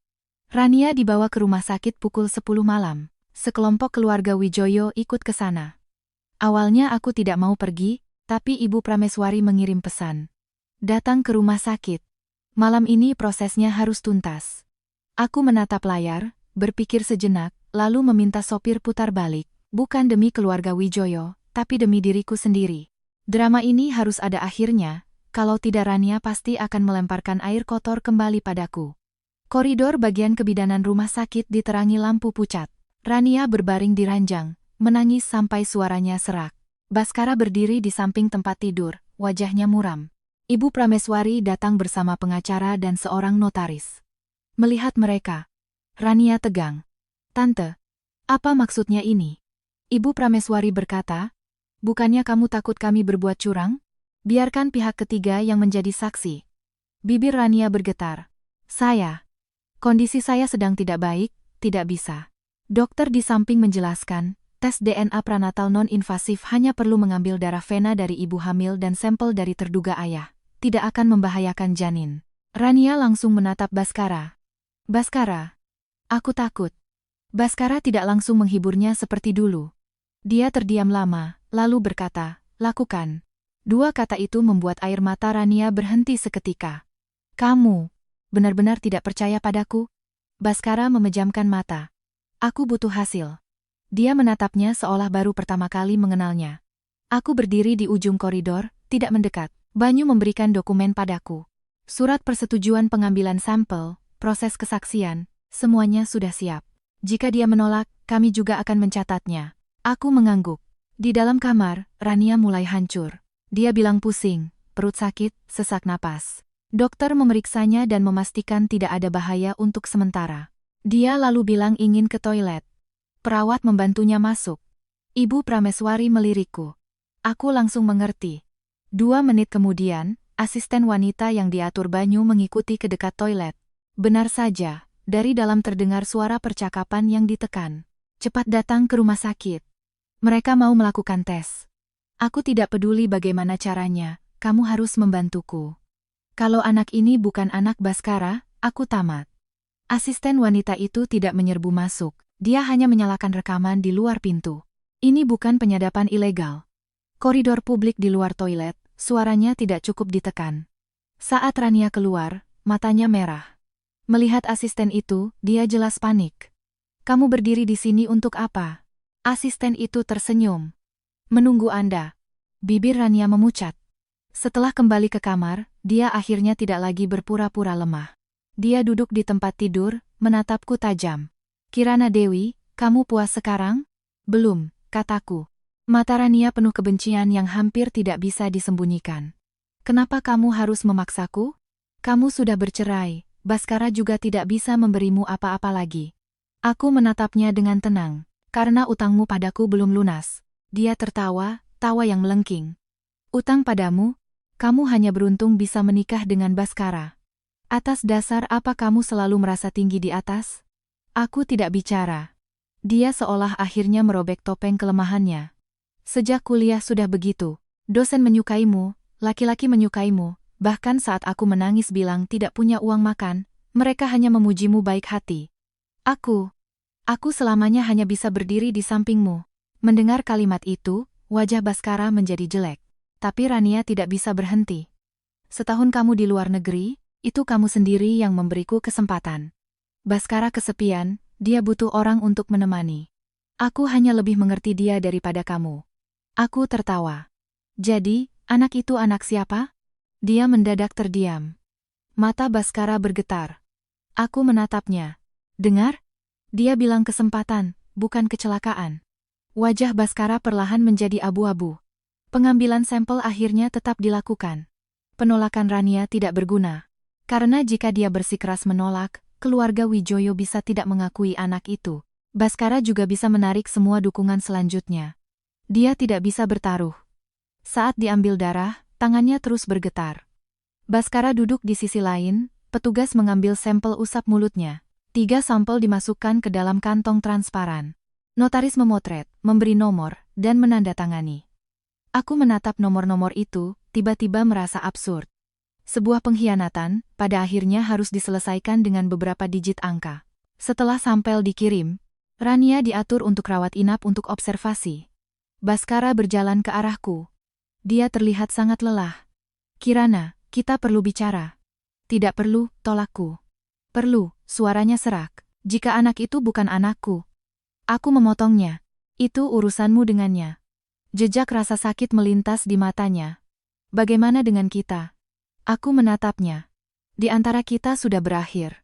Rania dibawa ke rumah sakit pukul 10 malam. Sekelompok keluarga Wijoyo ikut ke sana. Awalnya aku tidak mau pergi, tapi Ibu Prameswari mengirim pesan. Datang ke rumah sakit. Malam ini prosesnya harus tuntas. Aku menatap layar, berpikir sejenak, lalu meminta sopir putar balik. Bukan demi keluarga Wijoyo, tapi demi diriku sendiri. Drama ini harus ada akhirnya, kalau tidak Rania pasti akan melemparkan air kotor kembali padaku. Koridor bagian kebidanan rumah sakit diterangi lampu pucat. Rania berbaring di ranjang, menangis sampai suaranya serak. Baskara berdiri di samping tempat tidur, wajahnya muram. Ibu Prameswari datang bersama pengacara dan seorang notaris. Melihat mereka, Rania tegang. Tante, apa maksudnya ini? Ibu Prameswari berkata, bukannya kamu takut kami berbuat curang? Biarkan pihak ketiga yang menjadi saksi. Bibir Rania bergetar. Kondisi saya sedang tidak baik, tidak bisa. Dokter di samping menjelaskan, tes DNA pranatal non-invasif hanya perlu mengambil darah vena dari ibu hamil dan sampel dari terduga ayah. Tidak akan membahayakan janin. Rania langsung menatap Baskara. Baskara, aku takut. Baskara tidak langsung menghiburnya seperti dulu. Dia terdiam lama, lalu berkata, lakukan. Dua kata itu membuat air mata Rania berhenti seketika. Kamu benar-benar tidak percaya padaku? Baskara memejamkan mata. Aku butuh hasil. Dia menatapnya seolah baru pertama kali mengenalnya. Aku berdiri di ujung koridor, tidak mendekat. Banyu memberikan dokumen padaku. Surat persetujuan pengambilan sampel, proses kesaksian, semuanya sudah siap. Jika dia menolak, kami juga akan mencatatnya. Aku mengangguk. Di dalam kamar, Rania mulai hancur. Dia bilang pusing, perut sakit, sesak napas. Dokter memeriksanya dan memastikan tidak ada bahaya untuk sementara. Dia lalu bilang ingin ke toilet. Perawat membantunya masuk. Ibu Prameswari melirikku. Aku langsung mengerti. 2 menit kemudian, asisten wanita yang diatur Banyu mengikuti ke dekat toilet. Benar saja, dari dalam terdengar suara percakapan yang ditekan. Cepat datang ke rumah sakit. Mereka mau melakukan tes. Aku tidak peduli bagaimana caranya, kamu harus membantuku. Kalau anak ini bukan anak Baskara, aku tamat. Asisten wanita itu tidak menyerbu masuk, dia hanya menyalakan rekaman di luar pintu. Ini bukan penyadapan ilegal. Koridor publik di luar toilet, suaranya tidak cukup ditekan. Saat Rania keluar, matanya merah. Melihat asisten itu, dia jelas panik. Kamu berdiri di sini untuk apa? Asisten itu tersenyum. Menunggu Anda. Bibir Rania memucat. Setelah kembali ke kamar, dia akhirnya tidak lagi berpura-pura lemah. Dia duduk di tempat tidur, menatapku tajam. Kirana Dewi, kamu puas sekarang? Belum, kataku. Mata Rania penuh kebencian yang hampir tidak bisa disembunyikan. Kenapa kamu harus memaksaku? Kamu sudah bercerai, Baskara juga tidak bisa memberimu apa-apa lagi. Aku menatapnya dengan tenang. Karena utangmu padaku belum lunas. Dia tertawa, tawa yang melengking. Utang padamu? Kamu hanya beruntung bisa menikah dengan Baskara. Atas dasar apa kamu selalu merasa tinggi di atas? Aku tidak bicara. Dia seolah akhirnya merobek topeng kelemahannya. Sejak kuliah sudah begitu. Dosen menyukaimu, laki-laki menyukaimu, bahkan saat aku menangis bilang tidak punya uang makan, mereka hanya memujimu baik hati. Aku selamanya hanya bisa berdiri di sampingmu. Mendengar kalimat itu, wajah Baskara menjadi jelek. Tapi Rania tidak bisa berhenti. Setahun kamu di luar negeri, itu kamu sendiri yang memberiku kesempatan. Baskara kesepian, dia butuh orang untuk menemani. Aku hanya lebih mengerti dia daripada kamu. Aku tertawa. Jadi, anak itu anak siapa? Dia mendadak terdiam. Mata Baskara bergetar. Aku menatapnya. Dengar? Dia bilang kesempatan, bukan kecelakaan. Wajah Baskara perlahan menjadi abu-abu. Pengambilan sampel akhirnya tetap dilakukan. Penolakan Rania tidak berguna. Karena jika dia bersikeras menolak, keluarga Wijoyo bisa tidak mengakui anak itu. Baskara juga bisa menarik semua dukungan selanjutnya. Dia tidak bisa bertaruh. Saat diambil darah, tangannya terus bergetar. Baskara duduk di sisi lain, petugas mengambil sampel usap mulutnya. 3 sampel dimasukkan ke dalam kantong transparan. Notaris memotret, memberi nomor, dan menandatangani. Aku menatap nomor-nomor itu, tiba-tiba merasa absurd. Sebuah pengkhianatan, pada akhirnya harus diselesaikan dengan beberapa digit angka. Setelah sampel dikirim, Rania diatur untuk rawat inap untuk observasi. Baskara berjalan ke arahku. Dia terlihat sangat lelah. Kirana, kita perlu bicara. Tidak perlu, tolakku. Perlu, suaranya serak. Jika anak itu bukan anakku. Aku memotongnya. Itu urusanmu dengannya. Jejak rasa sakit melintas di matanya. Bagaimana dengan kita? Aku menatapnya. Di antara kita sudah berakhir.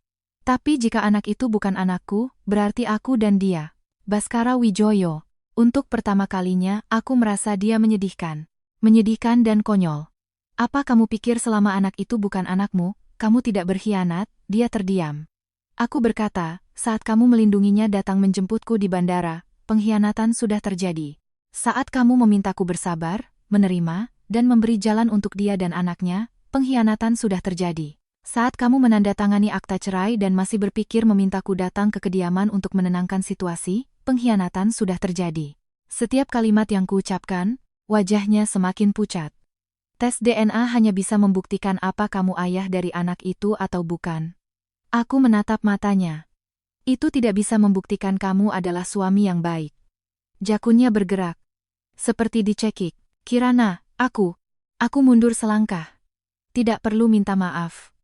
Tapi jika anak itu bukan anakku, berarti aku dan dia. Baskara Wijoyo. Untuk pertama kalinya, aku merasa dia menyedihkan. Menyedihkan dan konyol. Apa kamu pikir selama anak itu bukan anakmu, kamu tidak berkhianat? Dia terdiam. Aku berkata, saat kamu melindunginya datang menjemputku di bandara, pengkhianatan sudah terjadi. Saat kamu memintaku bersabar, menerima, dan memberi jalan untuk dia dan anaknya, pengkhianatan sudah terjadi. Saat kamu menandatangani akta cerai dan masih berpikir memintaku datang ke kediaman untuk menenangkan situasi, pengkhianatan sudah terjadi. Setiap kalimat yang kuucapkan, wajahnya semakin pucat. Tes DNA hanya bisa membuktikan apa kamu ayah dari anak itu atau bukan. Aku menatap matanya. Itu tidak bisa membuktikan kamu adalah suami yang baik. Jakunnya bergerak. Seperti dicekik. Kirana, aku mundur selangkah. Tidak perlu minta maaf.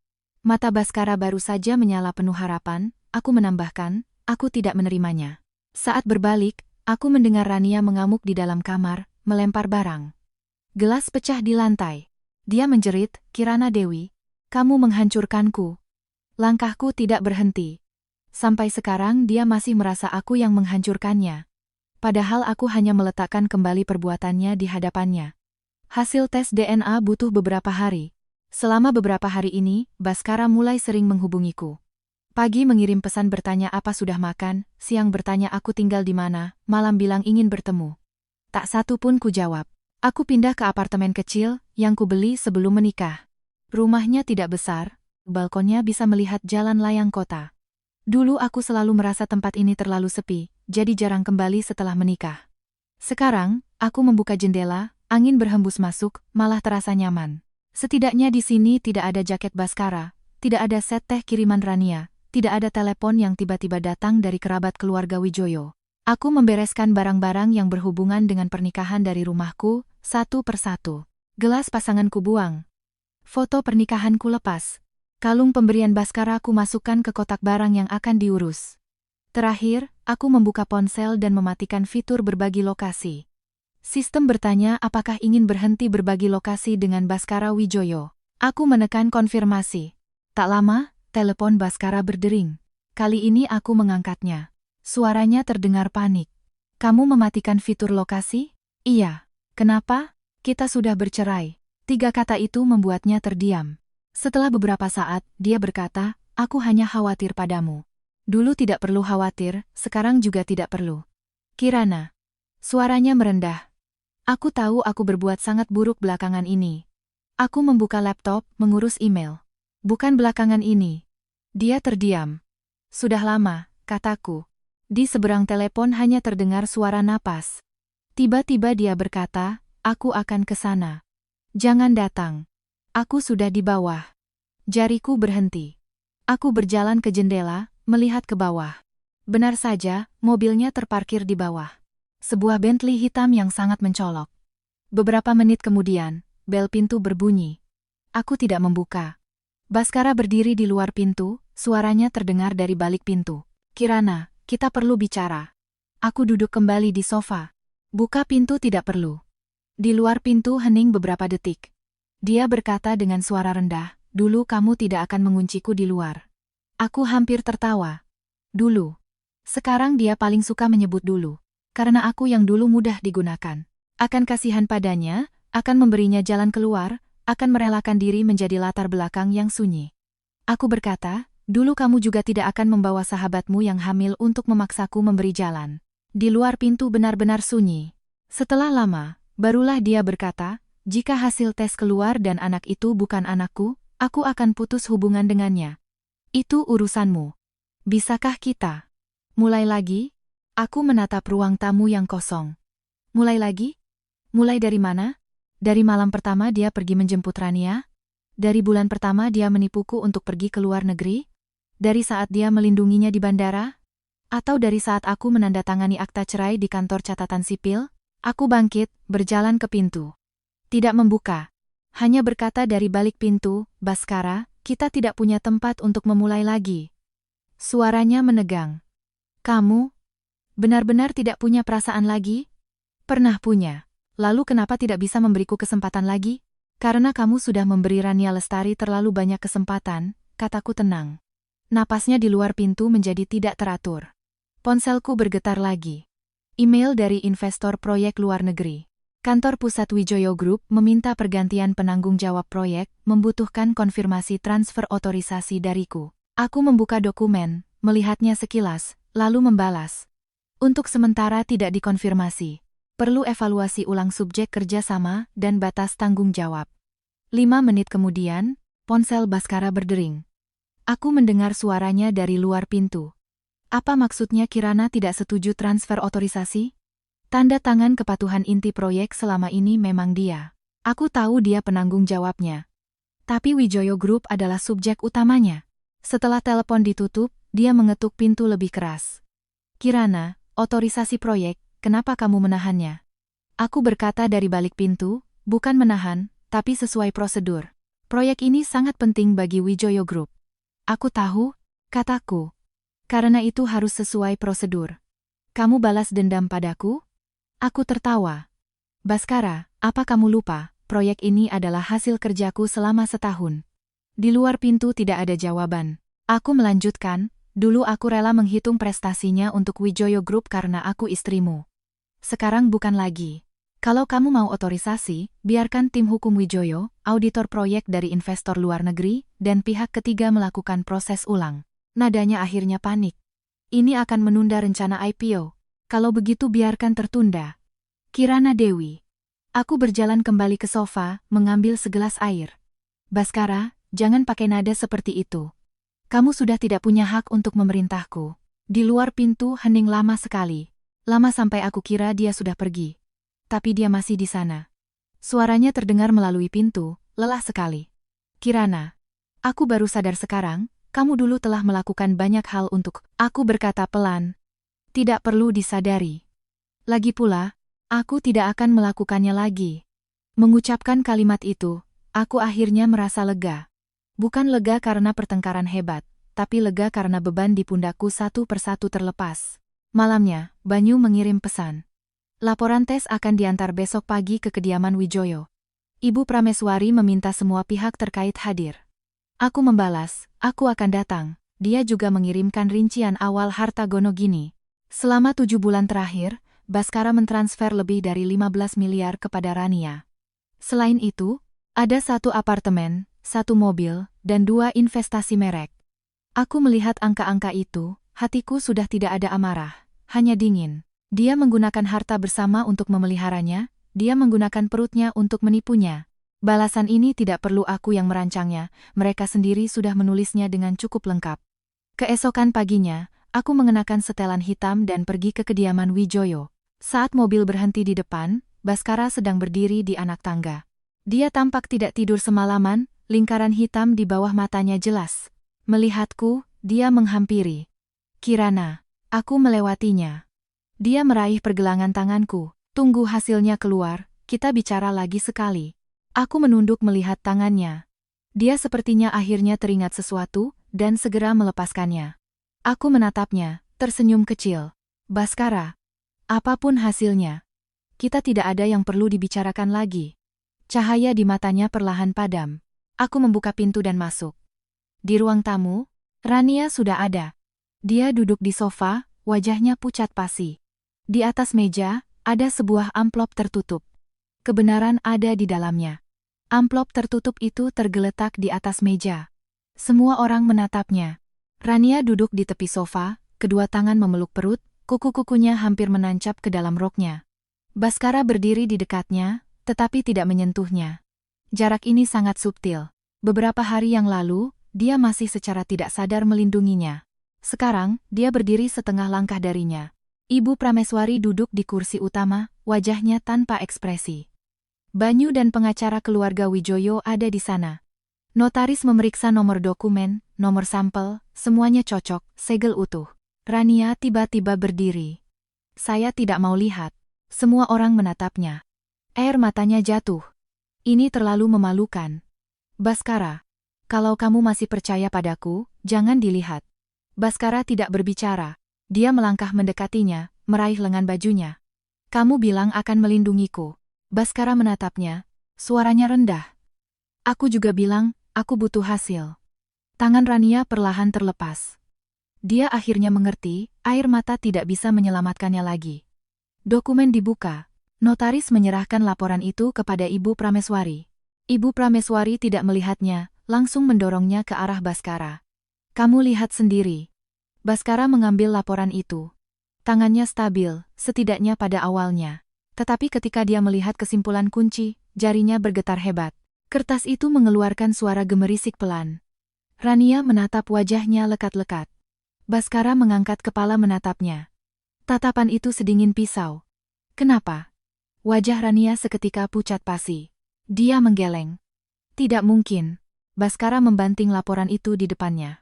Mata Baskara baru saja menyala penuh harapan, aku menambahkan, aku tidak menerimanya. Saat berbalik, aku mendengar Rania mengamuk di dalam kamar, melempar barang. Gelas pecah di lantai. Dia menjerit, Kirana Dewi, kamu menghancurkanku. Langkahku tidak berhenti. Sampai sekarang dia masih merasa aku yang menghancurkannya. Padahal aku hanya meletakkan kembali perbuatannya di hadapannya. Hasil tes DNA butuh beberapa hari. Selama beberapa hari ini, Baskara mulai sering menghubungiku. Pagi mengirim pesan bertanya apa sudah makan, siang bertanya aku tinggal di mana, malam bilang ingin bertemu. Tak satu pun ku jawab. Aku pindah ke apartemen kecil, yang ku beli sebelum menikah. Rumahnya tidak besar, balkonnya bisa melihat jalan layang kota. Dulu aku selalu merasa tempat ini terlalu sepi, jadi jarang kembali setelah menikah. Sekarang, aku membuka jendela, angin berhembus masuk, malah terasa nyaman. Setidaknya di sini tidak ada jaket Baskara, tidak ada set teh kiriman Rania, tidak ada telepon yang tiba-tiba datang dari kerabat keluarga Wijoyo. Aku membereskan barang-barang yang berhubungan dengan pernikahan dari rumahku, satu persatu. Gelas pasanganku buang. Foto pernikahanku lepas. Kalung pemberian Baskara aku masukkan ke kotak barang yang akan diurus. Terakhir, aku membuka ponsel dan mematikan fitur berbagi lokasi. Sistem bertanya apakah ingin berhenti berbagi lokasi dengan Baskara Wijoyo. Aku menekan konfirmasi. Tak lama, telepon Baskara berdering. Kali ini aku mengangkatnya. Suaranya terdengar panik. Kamu mematikan fitur lokasi? Iya. Kenapa? Kita sudah bercerai. 3 kata itu membuatnya terdiam. Setelah beberapa saat, dia berkata, aku hanya khawatir padamu. Dulu tidak perlu khawatir, sekarang juga tidak perlu. Kirana. Suaranya merendah. Aku tahu aku berbuat sangat buruk belakangan ini. Aku membuka laptop, mengurus email. Bukan belakangan ini. Dia terdiam. Sudah lama, kataku. Di seberang telepon hanya terdengar suara napas. Tiba-tiba dia berkata, aku akan ke sana. Jangan datang. Aku sudah di bawah. Jariku berhenti. Aku berjalan ke jendela, melihat ke bawah. Benar saja, mobilnya terparkir di bawah. Sebuah Bentley hitam yang sangat mencolok. Beberapa menit kemudian, bel pintu berbunyi. Aku tidak membuka. Baskara berdiri di luar pintu, suaranya terdengar dari balik pintu. Kirana, kita perlu bicara. Aku duduk kembali di sofa. Buka pintu tidak perlu. Di luar pintu hening beberapa detik. Dia berkata dengan suara rendah, dulu kamu tidak akan mengunciku di luar. Aku hampir tertawa. Dulu. Sekarang dia paling suka menyebut dulu. Karena aku yang dulu mudah digunakan. Akan kasihan padanya, akan memberinya jalan keluar, akan merelakan diri menjadi latar belakang yang sunyi. Aku berkata, dulu kamu juga tidak akan membawa sahabatmu yang hamil untuk memaksaku memberi jalan. Di luar pintu benar-benar sunyi. Setelah lama, barulah dia berkata, jika hasil tes keluar dan anak itu bukan anakku, aku akan putus hubungan dengannya. Itu urusanmu. Bisakah kita mulai lagi? Aku menatap ruang tamu yang kosong. Mulai lagi? Mulai dari mana? Dari malam pertama dia pergi menjemput Rania? Dari bulan pertama dia menipuku untuk pergi ke luar negeri? Dari saat dia melindunginya di bandara? Atau dari saat aku menandatangani akta cerai di kantor catatan sipil? Aku bangkit, berjalan ke pintu. Tidak membuka. Hanya berkata dari balik pintu, Baskara, kita tidak punya tempat untuk memulai lagi. Suaranya menegang. Kamu benar-benar tidak punya perasaan lagi? Pernah punya. Lalu kenapa tidak bisa memberiku kesempatan lagi? Karena kamu sudah memberi Rania Lestari terlalu banyak kesempatan, kataku tenang. Napasnya di luar pintu menjadi tidak teratur. Ponselku bergetar lagi. Email dari investor proyek luar negeri. Kantor pusat Wijoyo Group meminta pergantian penanggung jawab proyek, membutuhkan konfirmasi transfer otorisasi dariku. Aku membuka dokumen, melihatnya sekilas, lalu membalas. Untuk sementara tidak dikonfirmasi. Perlu evaluasi ulang subjek kerjasama dan batas tanggung jawab. 5 menit kemudian, ponsel Baskara berdering. Aku mendengar suaranya dari luar pintu. Apa maksudnya Kirana tidak setuju transfer otorisasi? Tanda tangan kepatuhan inti proyek selama ini memang dia. Aku tahu dia penanggung jawabnya. Tapi Wijoyo Group adalah subjek utamanya. Setelah telepon ditutup, dia mengetuk pintu lebih keras. Kirana, otorisasi proyek, kenapa kamu menahannya? Aku berkata dari balik pintu, bukan menahan, tapi sesuai prosedur. Proyek ini sangat penting bagi Wijoyo Group. Aku tahu, kataku. Karena itu harus sesuai prosedur. Kamu balas dendam padaku? Aku tertawa. Baskara, apa kamu lupa, proyek ini adalah hasil kerjaku selama setahun. Di luar pintu tidak ada jawaban. Aku melanjutkan, dulu aku rela menghitung prestasinya untuk Wijoyo Group karena aku istrimu. Sekarang bukan lagi. Kalau kamu mau otorisasi, biarkan tim hukum Wijoyo, auditor proyek dari investor luar negeri, dan pihak ketiga melakukan proses ulang. Nadanya akhirnya panik. Ini akan menunda rencana IPO. Kalau begitu biarkan tertunda. Kirana Dewi. Aku berjalan kembali ke sofa, mengambil segelas air. Baskara, jangan pakai nada seperti itu. Kamu sudah tidak punya hak untuk memerintahku. Di luar pintu hening lama sekali. Lama sampai aku kira dia sudah pergi. Tapi dia masih di sana. Suaranya terdengar melalui pintu, lelah sekali. Kirana. Aku baru sadar sekarang, kamu dulu telah melakukan banyak hal untuk aku berkata pelan. Tidak perlu disadari. Lagi pula, aku tidak akan melakukannya lagi. Mengucapkan kalimat itu, aku akhirnya merasa lega. Bukan lega karena pertengkaran hebat, tapi lega karena beban di pundakku satu persatu terlepas. Malamnya, Banyu mengirim pesan. Laporan tes akan diantar besok pagi ke kediaman Wijoyo. Ibu Prameswari meminta semua pihak terkait hadir. Aku membalas, aku akan datang. Dia juga mengirimkan rincian awal harta Gono Gini. Selama 7 bulan terakhir, Baskara mentransfer lebih dari 15 miliar kepada Rania. Selain itu, ada 1 apartemen, 1 mobil, dan 2 investasi merek. Aku melihat angka-angka itu, hatiku sudah tidak ada amarah, hanya dingin. Dia menggunakan harta bersama untuk memeliharanya, dia menggunakan perutnya untuk menipunya. Balasan ini tidak perlu aku yang merancangnya, mereka sendiri sudah menulisnya dengan cukup lengkap. Keesokan paginya, aku mengenakan setelan hitam dan pergi ke kediaman Wijoyo. Saat mobil berhenti di depan, Baskara sedang berdiri di anak tangga. Dia tampak tidak tidur semalaman, lingkaran hitam di bawah matanya jelas. Melihatku, dia menghampiri. Kirana, aku melewatinya. Dia meraih pergelangan tanganku. Tunggu hasilnya keluar, kita bicara lagi sekali. Aku menunduk melihat tangannya. Dia sepertinya akhirnya teringat sesuatu, dan segera melepaskannya. Aku menatapnya, tersenyum kecil. Baskara, Apapun hasilnya, kita tidak ada yang perlu dibicarakan lagi. Cahaya di matanya perlahan padam. Aku membuka pintu dan masuk. Di ruang tamu, Rania sudah ada. Dia duduk di sofa, wajahnya pucat pasi. Di atas meja, ada sebuah amplop tertutup. Kebenaran ada di dalamnya. Amplop tertutup itu tergeletak di atas meja. Semua orang menatapnya. Rania duduk di tepi sofa, kedua tangan memeluk perut, kuku-kukunya hampir menancap ke dalam roknya. Baskara berdiri di dekatnya, tetapi tidak menyentuhnya. Jarak ini sangat subtil. Beberapa hari yang lalu, dia masih secara tidak sadar melindunginya. Sekarang, dia berdiri setengah langkah darinya. Ibu Prameswari duduk di kursi utama, wajahnya tanpa ekspresi. Banyu dan pengacara keluarga Wijoyo ada di sana. Notaris memeriksa nomor dokumen, nomor sampel, semuanya cocok, segel utuh. Rania tiba-tiba berdiri. Saya tidak mau lihat. Semua orang menatapnya. Air matanya jatuh. Ini terlalu memalukan. Baskara, kalau kamu masih percaya padaku, jangan dilihat. Baskara tidak berbicara. Dia melangkah mendekatinya, meraih lengan bajunya. Kamu bilang akan melindungiku. Baskara menatapnya, suaranya rendah. Aku juga bilang, aku butuh hasil. Tangan Rania perlahan terlepas. Dia akhirnya mengerti, air mata tidak bisa menyelamatkannya lagi. Dokumen dibuka. Notaris menyerahkan laporan itu kepada Ibu Prameswari. Ibu Prameswari tidak melihatnya, langsung mendorongnya ke arah Baskara. Kamu lihat sendiri. Baskara mengambil laporan itu. Tangannya stabil, setidaknya pada awalnya. Tetapi ketika dia melihat kesimpulan kunci, jarinya bergetar hebat. Kertas itu mengeluarkan suara gemerisik pelan. Rania menatap wajahnya lekat-lekat. Baskara mengangkat kepala menatapnya. Tatapan itu sedingin pisau. Kenapa? Wajah Rania seketika pucat pasi. Dia menggeleng. Tidak mungkin. Baskara membanting laporan itu di depannya.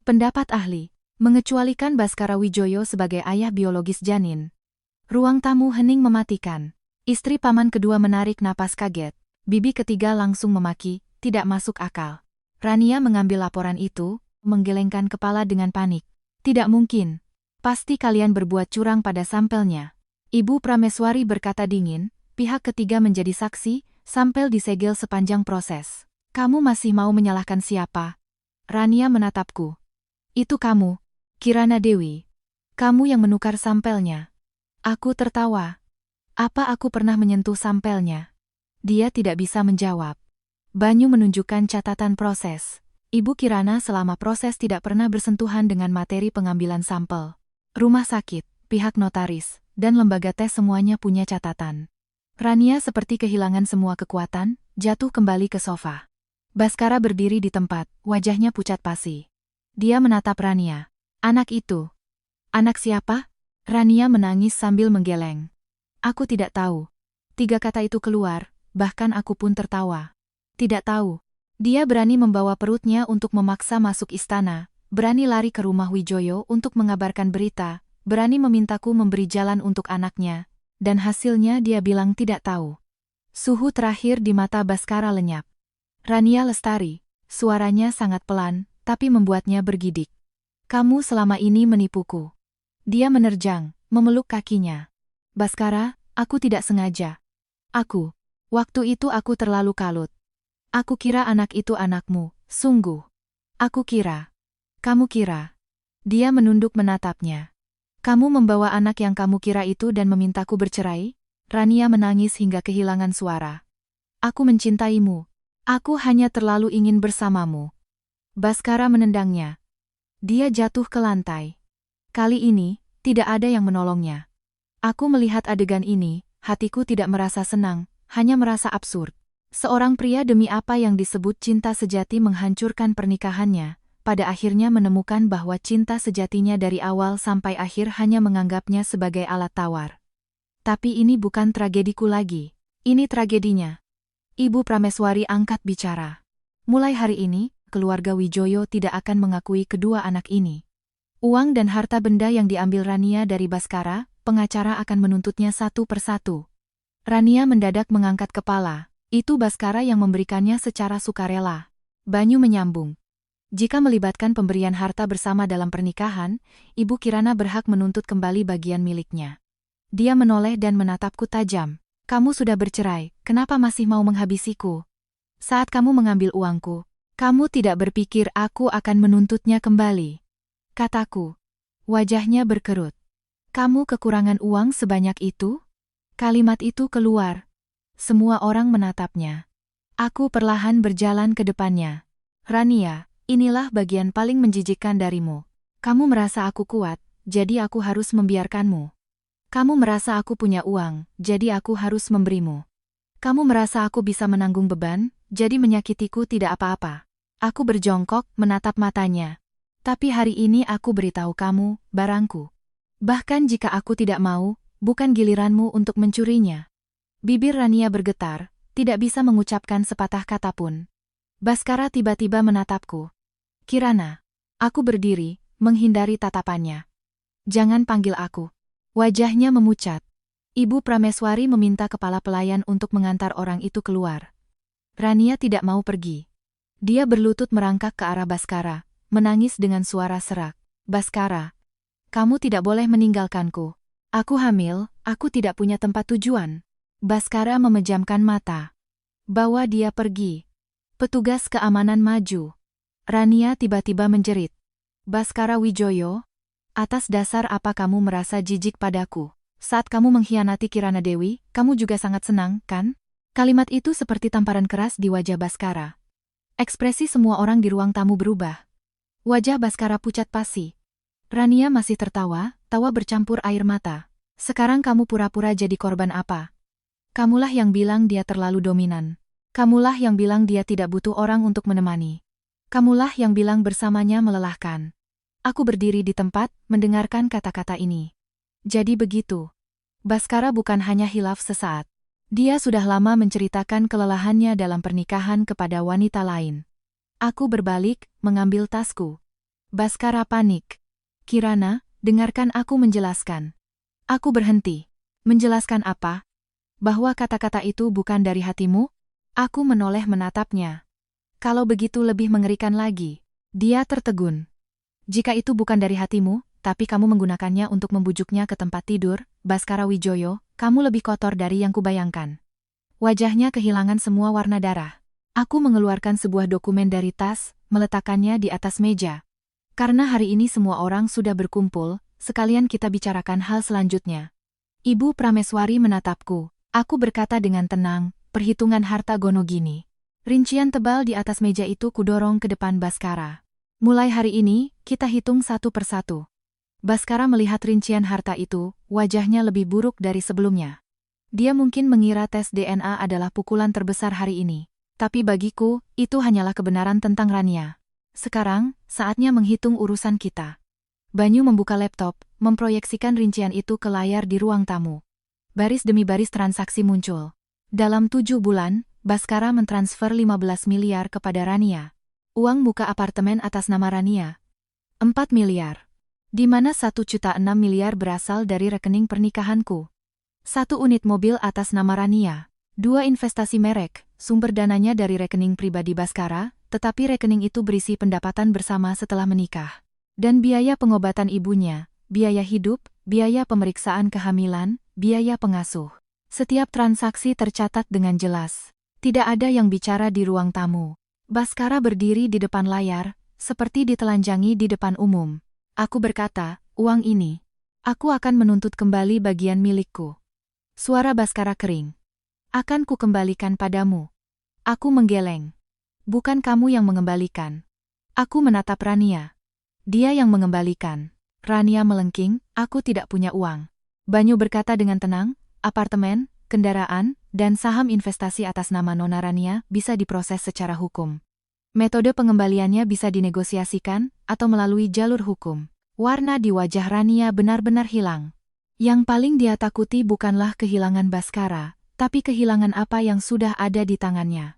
Pendapat ahli, mengecualikan Baskara Wijoyo sebagai ayah biologis janin. Ruang tamu hening mematikan. Istri paman kedua menarik napas kaget. Bibi ketiga langsung memaki, tidak masuk akal. Rania mengambil laporan itu, menggelengkan kepala dengan panik. Tidak mungkin. Pasti kalian berbuat curang pada sampelnya. Ibu Prameswari berkata dingin, pihak ketiga menjadi saksi, sampel disegel sepanjang proses. Kamu masih mau menyalahkan siapa? Rania menatapku. Itu kamu, Kirana Dewi. Kamu yang menukar sampelnya. Aku tertawa. Apa aku pernah menyentuh sampelnya? Dia tidak bisa menjawab. Banyu menunjukkan catatan proses. Ibu Kirana selama proses tidak pernah bersentuhan dengan materi pengambilan sampel. Rumah sakit, pihak notaris, dan lembaga tes semuanya punya catatan. Rania seperti kehilangan semua kekuatan, jatuh kembali ke sofa. Baskara berdiri di tempat, wajahnya pucat pasi. Dia menatap Rania. Anak itu. Anak siapa? Rania menangis sambil menggeleng. Aku tidak tahu. 3 kata itu keluar, bahkan aku pun tertawa. Tidak tahu. Dia berani membawa perutnya untuk memaksa masuk istana, berani lari ke rumah Wijoyo untuk mengabarkan berita, berani memintaku memberi jalan untuk anaknya, dan hasilnya dia bilang tidak tahu. Suhu terakhir di mata Baskara lenyap. Rania Lestari, suaranya sangat pelan, tapi membuatnya bergidik. Kamu selama ini menipuku. Dia menerjang, memeluk kakinya. Baskara, aku tidak sengaja. Waktu itu aku terlalu kalut. Aku kira anak itu anakmu, sungguh. Aku kira. Kamu kira. Dia menunduk menatapnya. Kamu membawa anak yang kamu kira itu dan memintaku bercerai? Rania menangis hingga kehilangan suara. Aku mencintaimu. Aku hanya terlalu ingin bersamamu. Baskara menendangnya. Dia jatuh ke lantai. Kali ini, tidak ada yang menolongnya. Aku melihat adegan ini, hatiku tidak merasa senang, hanya merasa absurd. Seorang pria demi apa yang disebut cinta sejati menghancurkan pernikahannya, pada akhirnya menemukan bahwa cinta sejatinya dari awal sampai akhir hanya menganggapnya sebagai alat tawar. Tapi ini bukan tragediku lagi. Ini tragedinya. Ibu Prameswari angkat bicara. Mulai hari ini, keluarga Wijoyo tidak akan mengakui kedua anak ini. Uang dan harta benda yang diambil Rania dari Baskara, pengacara akan menuntutnya satu persatu. Rania mendadak mengangkat kepala. Itu Baskara yang memberikannya secara sukarela. Banyu menyambung. Jika melibatkan pemberian harta bersama dalam pernikahan, Ibu Kirana berhak menuntut kembali bagian miliknya. Dia menoleh dan menatapku tajam. Kamu sudah bercerai, kenapa masih mau menghabisiku? Saat kamu mengambil uangku, kamu tidak berpikir aku akan menuntutnya kembali. Kataku. Wajahnya berkerut. Kamu kekurangan uang sebanyak itu? Kalimat itu keluar. Semua orang menatapnya. Aku perlahan berjalan ke depannya. Rania, inilah bagian paling menjijikkan darimu. Kamu merasa aku kuat, jadi aku harus membiarkanmu. Kamu merasa aku punya uang, jadi aku harus memberimu. Kamu merasa aku bisa menanggung beban, jadi menyakitiku tidak apa-apa. Aku berjongkok, menatap matanya. Tapi hari ini aku beritahu kamu, barangku. Bahkan jika aku tidak mau, bukan giliranmu untuk mencurinya. Bibir Rania bergetar, tidak bisa mengucapkan sepatah kata pun. Baskara tiba-tiba menatapku. Kirana. Aku berdiri, menghindari tatapannya. Jangan panggil aku. Wajahnya memucat. Ibu Prameswari meminta kepala pelayan untuk mengantar orang itu keluar. Rania tidak mau pergi. Dia berlutut merangkak ke arah Baskara, menangis dengan suara serak. Baskara, kamu tidak boleh meninggalkanku. Aku hamil, aku tidak punya tempat tujuan. Baskara memejamkan mata. Bawa dia pergi. Petugas keamanan maju. Rania tiba-tiba menjerit. Baskara Wijoyo, atas dasar apa kamu merasa jijik padaku? Saat kamu mengkhianati Kirana Dewi, kamu juga sangat senang, kan? Kalimat itu seperti tamparan keras di wajah Baskara. Ekspresi semua orang di ruang tamu berubah. Wajah Baskara pucat pasi. Rania masih tertawa, tawa bercampur air mata. Sekarang kamu pura-pura jadi korban apa? Kamulah yang bilang dia terlalu dominan. Kamulah yang bilang dia tidak butuh orang untuk menemani. Kamulah yang bilang bersamanya melelahkan. Aku berdiri di tempat, mendengarkan kata-kata ini. Jadi begitu. Baskara bukan hanya hilaf sesaat. Dia sudah lama menceritakan kelelahannya dalam pernikahan kepada wanita lain. Aku berbalik, mengambil tasku. Baskara panik. Kirana, dengarkan aku menjelaskan. Aku berhenti. Menjelaskan apa? Bahwa kata-kata itu bukan dari hatimu? Aku menoleh menatapnya. Kalau begitu lebih mengerikan lagi. Dia tertegun. Jika itu bukan dari hatimu, tapi kamu menggunakannya untuk membujuknya ke tempat tidur, Baskara Wijoyo, kamu lebih kotor dari yang kubayangkan. Wajahnya kehilangan semua warna darah. Aku mengeluarkan sebuah dokumen dari tas, meletakkannya di atas meja. Karena hari ini semua orang sudah berkumpul, sekalian kita bicarakan hal selanjutnya. Ibu Prameswari menatapku. Aku berkata dengan tenang, perhitungan harta Gonogini. Rincian tebal di atas meja itu kudorong ke depan Baskara. Mulai hari ini, kita hitung satu persatu. Baskara melihat rincian harta itu, wajahnya lebih buruk dari sebelumnya. Dia mungkin mengira tes DNA adalah pukulan terbesar hari ini. Tapi bagiku, itu hanyalah kebenaran tentang Rania. Sekarang, saatnya menghitung urusan kita. Banyu membuka laptop, memproyeksikan rincian itu ke layar di ruang tamu. Baris demi baris transaksi muncul. Dalam 7 bulan, Baskara mentransfer 15 miliar kepada Rania. Uang muka apartemen atas nama Rania. 4 miliar. Di mana 1,6 miliar berasal dari rekening pernikahanku. 1 unit mobil atas nama Rania. 2 investasi merek, sumber dananya dari rekening pribadi Baskara, tetapi rekening itu berisi pendapatan bersama setelah menikah. Dan biaya pengobatan ibunya, biaya hidup, biaya pemeriksaan kehamilan, biaya pengasuh. Setiap transaksi tercatat dengan jelas. Tidak ada yang bicara di ruang tamu. Baskara berdiri di depan layar, seperti ditelanjangi di depan umum. Aku berkata, uang ini. Aku akan menuntut kembali bagian milikku. Suara Baskara kering. Akan ku kembalikan padamu. Aku menggeleng. Bukan kamu yang mengembalikan. Aku menatap Rania. Dia yang mengembalikan. Rania melengking, aku tidak punya uang. Banyu berkata dengan tenang, apartemen, kendaraan, dan saham investasi atas nama Nona Rania bisa diproses secara hukum. Metode pengembaliannya bisa dinegosiasikan, atau melalui jalur hukum. Warna di wajah Rania benar-benar hilang. Yang paling dia takuti bukanlah kehilangan Baskara, tapi kehilangan apa yang sudah ada di tangannya.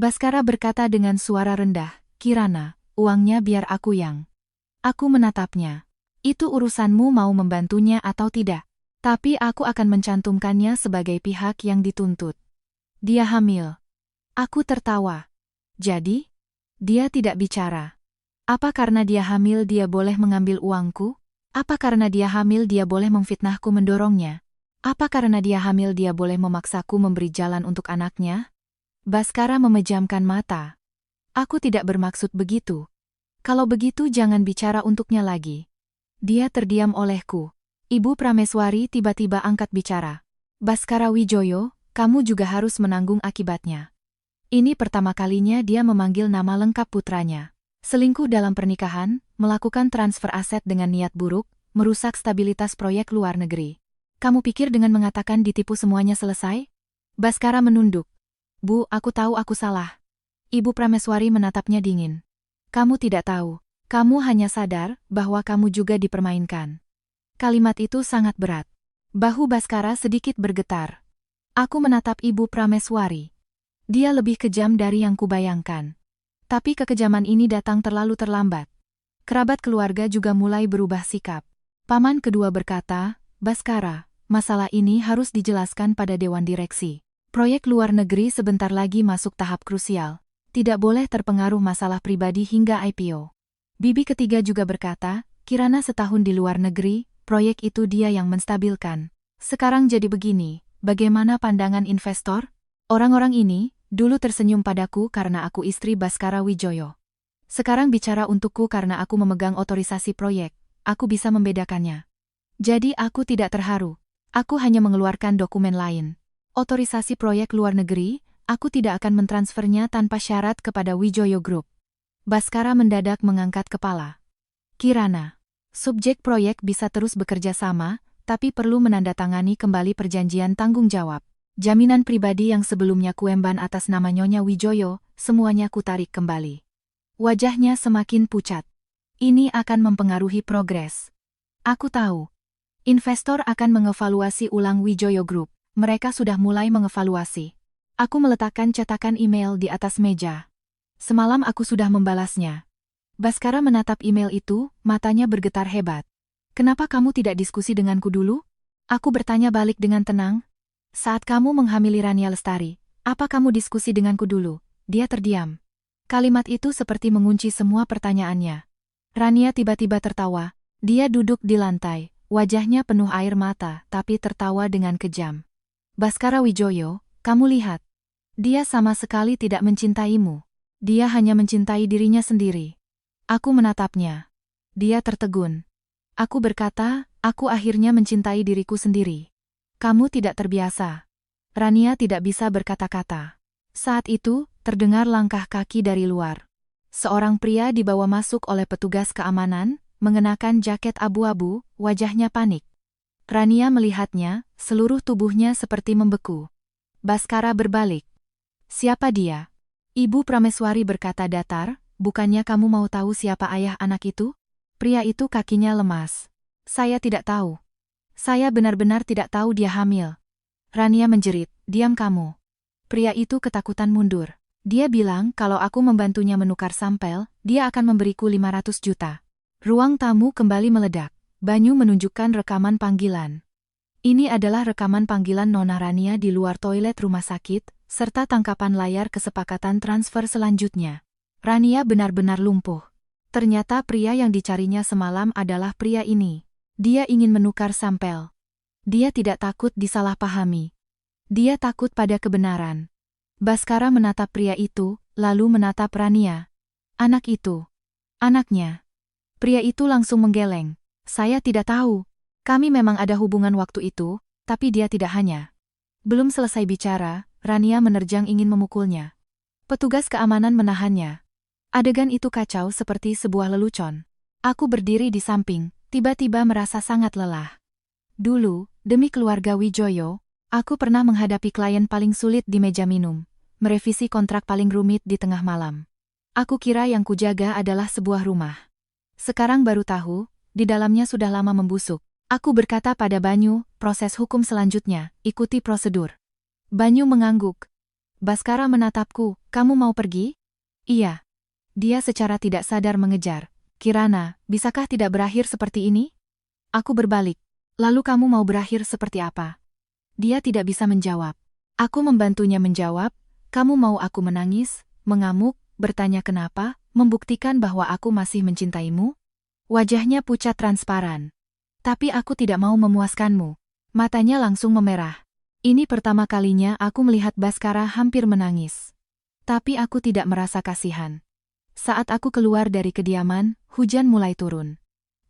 Baskara berkata dengan suara rendah, Kirana, uangnya biar aku yang. Aku menatapnya. Itu urusanmu mau membantunya atau tidak. Tapi aku akan mencantumkannya sebagai pihak yang dituntut. Dia hamil. Aku tertawa. Jadi? Dia tidak bicara. Apa karena dia hamil dia boleh mengambil uangku? Apa karena dia hamil dia boleh memfitnahku mendorongnya? Apa karena dia hamil dia boleh memaksaku memberi jalan untuk anaknya? Baskara memejamkan mata. Aku tidak bermaksud begitu. Kalau begitu jangan bicara untuknya lagi. Dia terdiam olehku. Ibu Prameswari tiba-tiba angkat bicara. Baskara Wijoyo, kamu juga harus menanggung akibatnya. Ini pertama kalinya dia memanggil nama lengkap putranya. Selingkuh dalam pernikahan, melakukan transfer aset dengan niat buruk, merusak stabilitas proyek luar negeri. Kamu pikir dengan mengatakan ditipu semuanya selesai? Baskara menunduk. Bu, aku tahu aku salah. Ibu Prameswari menatapnya dingin. Kamu tidak tahu. Kamu hanya sadar bahwa kamu juga dipermainkan. Kalimat itu sangat berat. Bahu Baskara sedikit bergetar. Aku menatap Ibu Prameswari. Dia lebih kejam dari yang kubayangkan. Tapi kekejaman ini datang terlalu terlambat. Kerabat keluarga juga mulai berubah sikap. Paman kedua berkata, Baskara, masalah ini harus dijelaskan pada Dewan Direksi. Proyek luar negeri sebentar lagi masuk tahap krusial. Tidak boleh terpengaruh masalah pribadi hingga IPO. Bibi ketiga juga berkata, Kirana setahun di luar negeri, proyek itu dia yang menstabilkan. Sekarang jadi begini, bagaimana pandangan investor? Orang-orang ini, dulu tersenyum padaku karena aku istri Baskara Wijoyo. Sekarang bicara untukku karena aku memegang otorisasi proyek, aku bisa membedakannya. Jadi aku tidak terharu. Aku hanya mengeluarkan dokumen lain. Otorisasi proyek luar negeri, aku tidak akan mentransfernya tanpa syarat kepada Wijoyo Group. Baskara mendadak mengangkat kepala. Kirana, subjek proyek bisa terus bekerja sama, tapi perlu menandatangani kembali perjanjian tanggung jawab. Jaminan pribadi yang sebelumnya kuemban atas nama Nyonya Wijoyo, semuanya kutarik kembali. Wajahnya semakin pucat. Ini akan mempengaruhi progres. Aku tahu. Investor akan mengevaluasi ulang Wijoyo Group. Mereka sudah mulai mengevaluasi. Aku meletakkan cetakan email di atas meja. Semalam aku sudah membalasnya. Baskara menatap email itu, matanya bergetar hebat. Kenapa kamu tidak diskusi denganku dulu? Aku bertanya balik dengan tenang. Saat kamu menghamili Rania Lestari, apa kamu diskusi denganku dulu? Dia terdiam. Kalimat itu seperti mengunci semua pertanyaannya. Rania tiba-tiba tertawa. Dia duduk di lantai, wajahnya penuh air mata, tapi tertawa dengan kejam. Baskara Wijoyo, kamu lihat. Dia sama sekali tidak mencintaimu. Dia hanya mencintai dirinya sendiri. Aku menatapnya. Dia tertegun. Aku berkata, aku akhirnya mencintai diriku sendiri. Kamu tidak terbiasa. Rania tidak bisa berkata-kata. Saat itu, terdengar langkah kaki dari luar. Seorang pria dibawa masuk oleh petugas keamanan, mengenakan jaket abu-abu, wajahnya panik. Rania melihatnya, seluruh tubuhnya seperti membeku. Baskara berbalik. Siapa dia? Ibu Prameswari berkata datar, bukannya kamu mau tahu siapa ayah anak itu? Pria itu kakinya lemas. Saya tidak tahu. Saya benar-benar tidak tahu dia hamil. Rania menjerit, diam kamu. Pria itu ketakutan mundur. Dia bilang kalau aku membantunya menukar sampel, dia akan memberiku 500 juta. Ruang tamu kembali meledak. Banyu menunjukkan rekaman panggilan. Ini adalah rekaman panggilan Nona Rania di luar toilet rumah sakit, serta tangkapan layar kesepakatan transfer selanjutnya. Rania benar-benar lumpuh. Ternyata pria yang dicarinya semalam adalah pria ini. Dia ingin menukar sampel. Dia tidak takut disalahpahami. Dia takut pada kebenaran. Baskara menatap pria itu, lalu menatap Rania. Anak itu. Anaknya. Pria itu langsung menggeleng. Saya tidak tahu. Kami memang ada hubungan waktu itu, tapi dia tidak hanya. Belum selesai bicara, Rania menerjang ingin memukulnya. Petugas keamanan menahannya. Adegan itu kacau seperti sebuah lelucon. Aku berdiri di samping, tiba-tiba merasa sangat lelah. Dulu, demi keluarga Wijoyo, aku pernah menghadapi klien paling sulit di meja minum, merevisi kontrak paling rumit di tengah malam. Aku kira yang kujaga adalah sebuah rumah. Sekarang baru tahu, di dalamnya sudah lama membusuk. Aku berkata pada Banyu, proses hukum selanjutnya, ikuti prosedur. Banyu mengangguk. Baskara menatapku, kamu mau pergi? Iya. Dia secara tidak sadar mengejar. Kirana, bisakah tidak berakhir seperti ini? Aku berbalik. Lalu kamu mau berakhir seperti apa? Dia tidak bisa menjawab. Aku membantunya menjawab, kamu mau aku menangis, mengamuk, bertanya kenapa, membuktikan bahwa aku masih mencintaimu? Wajahnya pucat transparan. Tapi aku tidak mau memuaskanmu. Matanya langsung memerah. Ini pertama kalinya aku melihat Baskara hampir menangis. Tapi aku tidak merasa kasihan. Saat aku keluar dari kediaman, hujan mulai turun.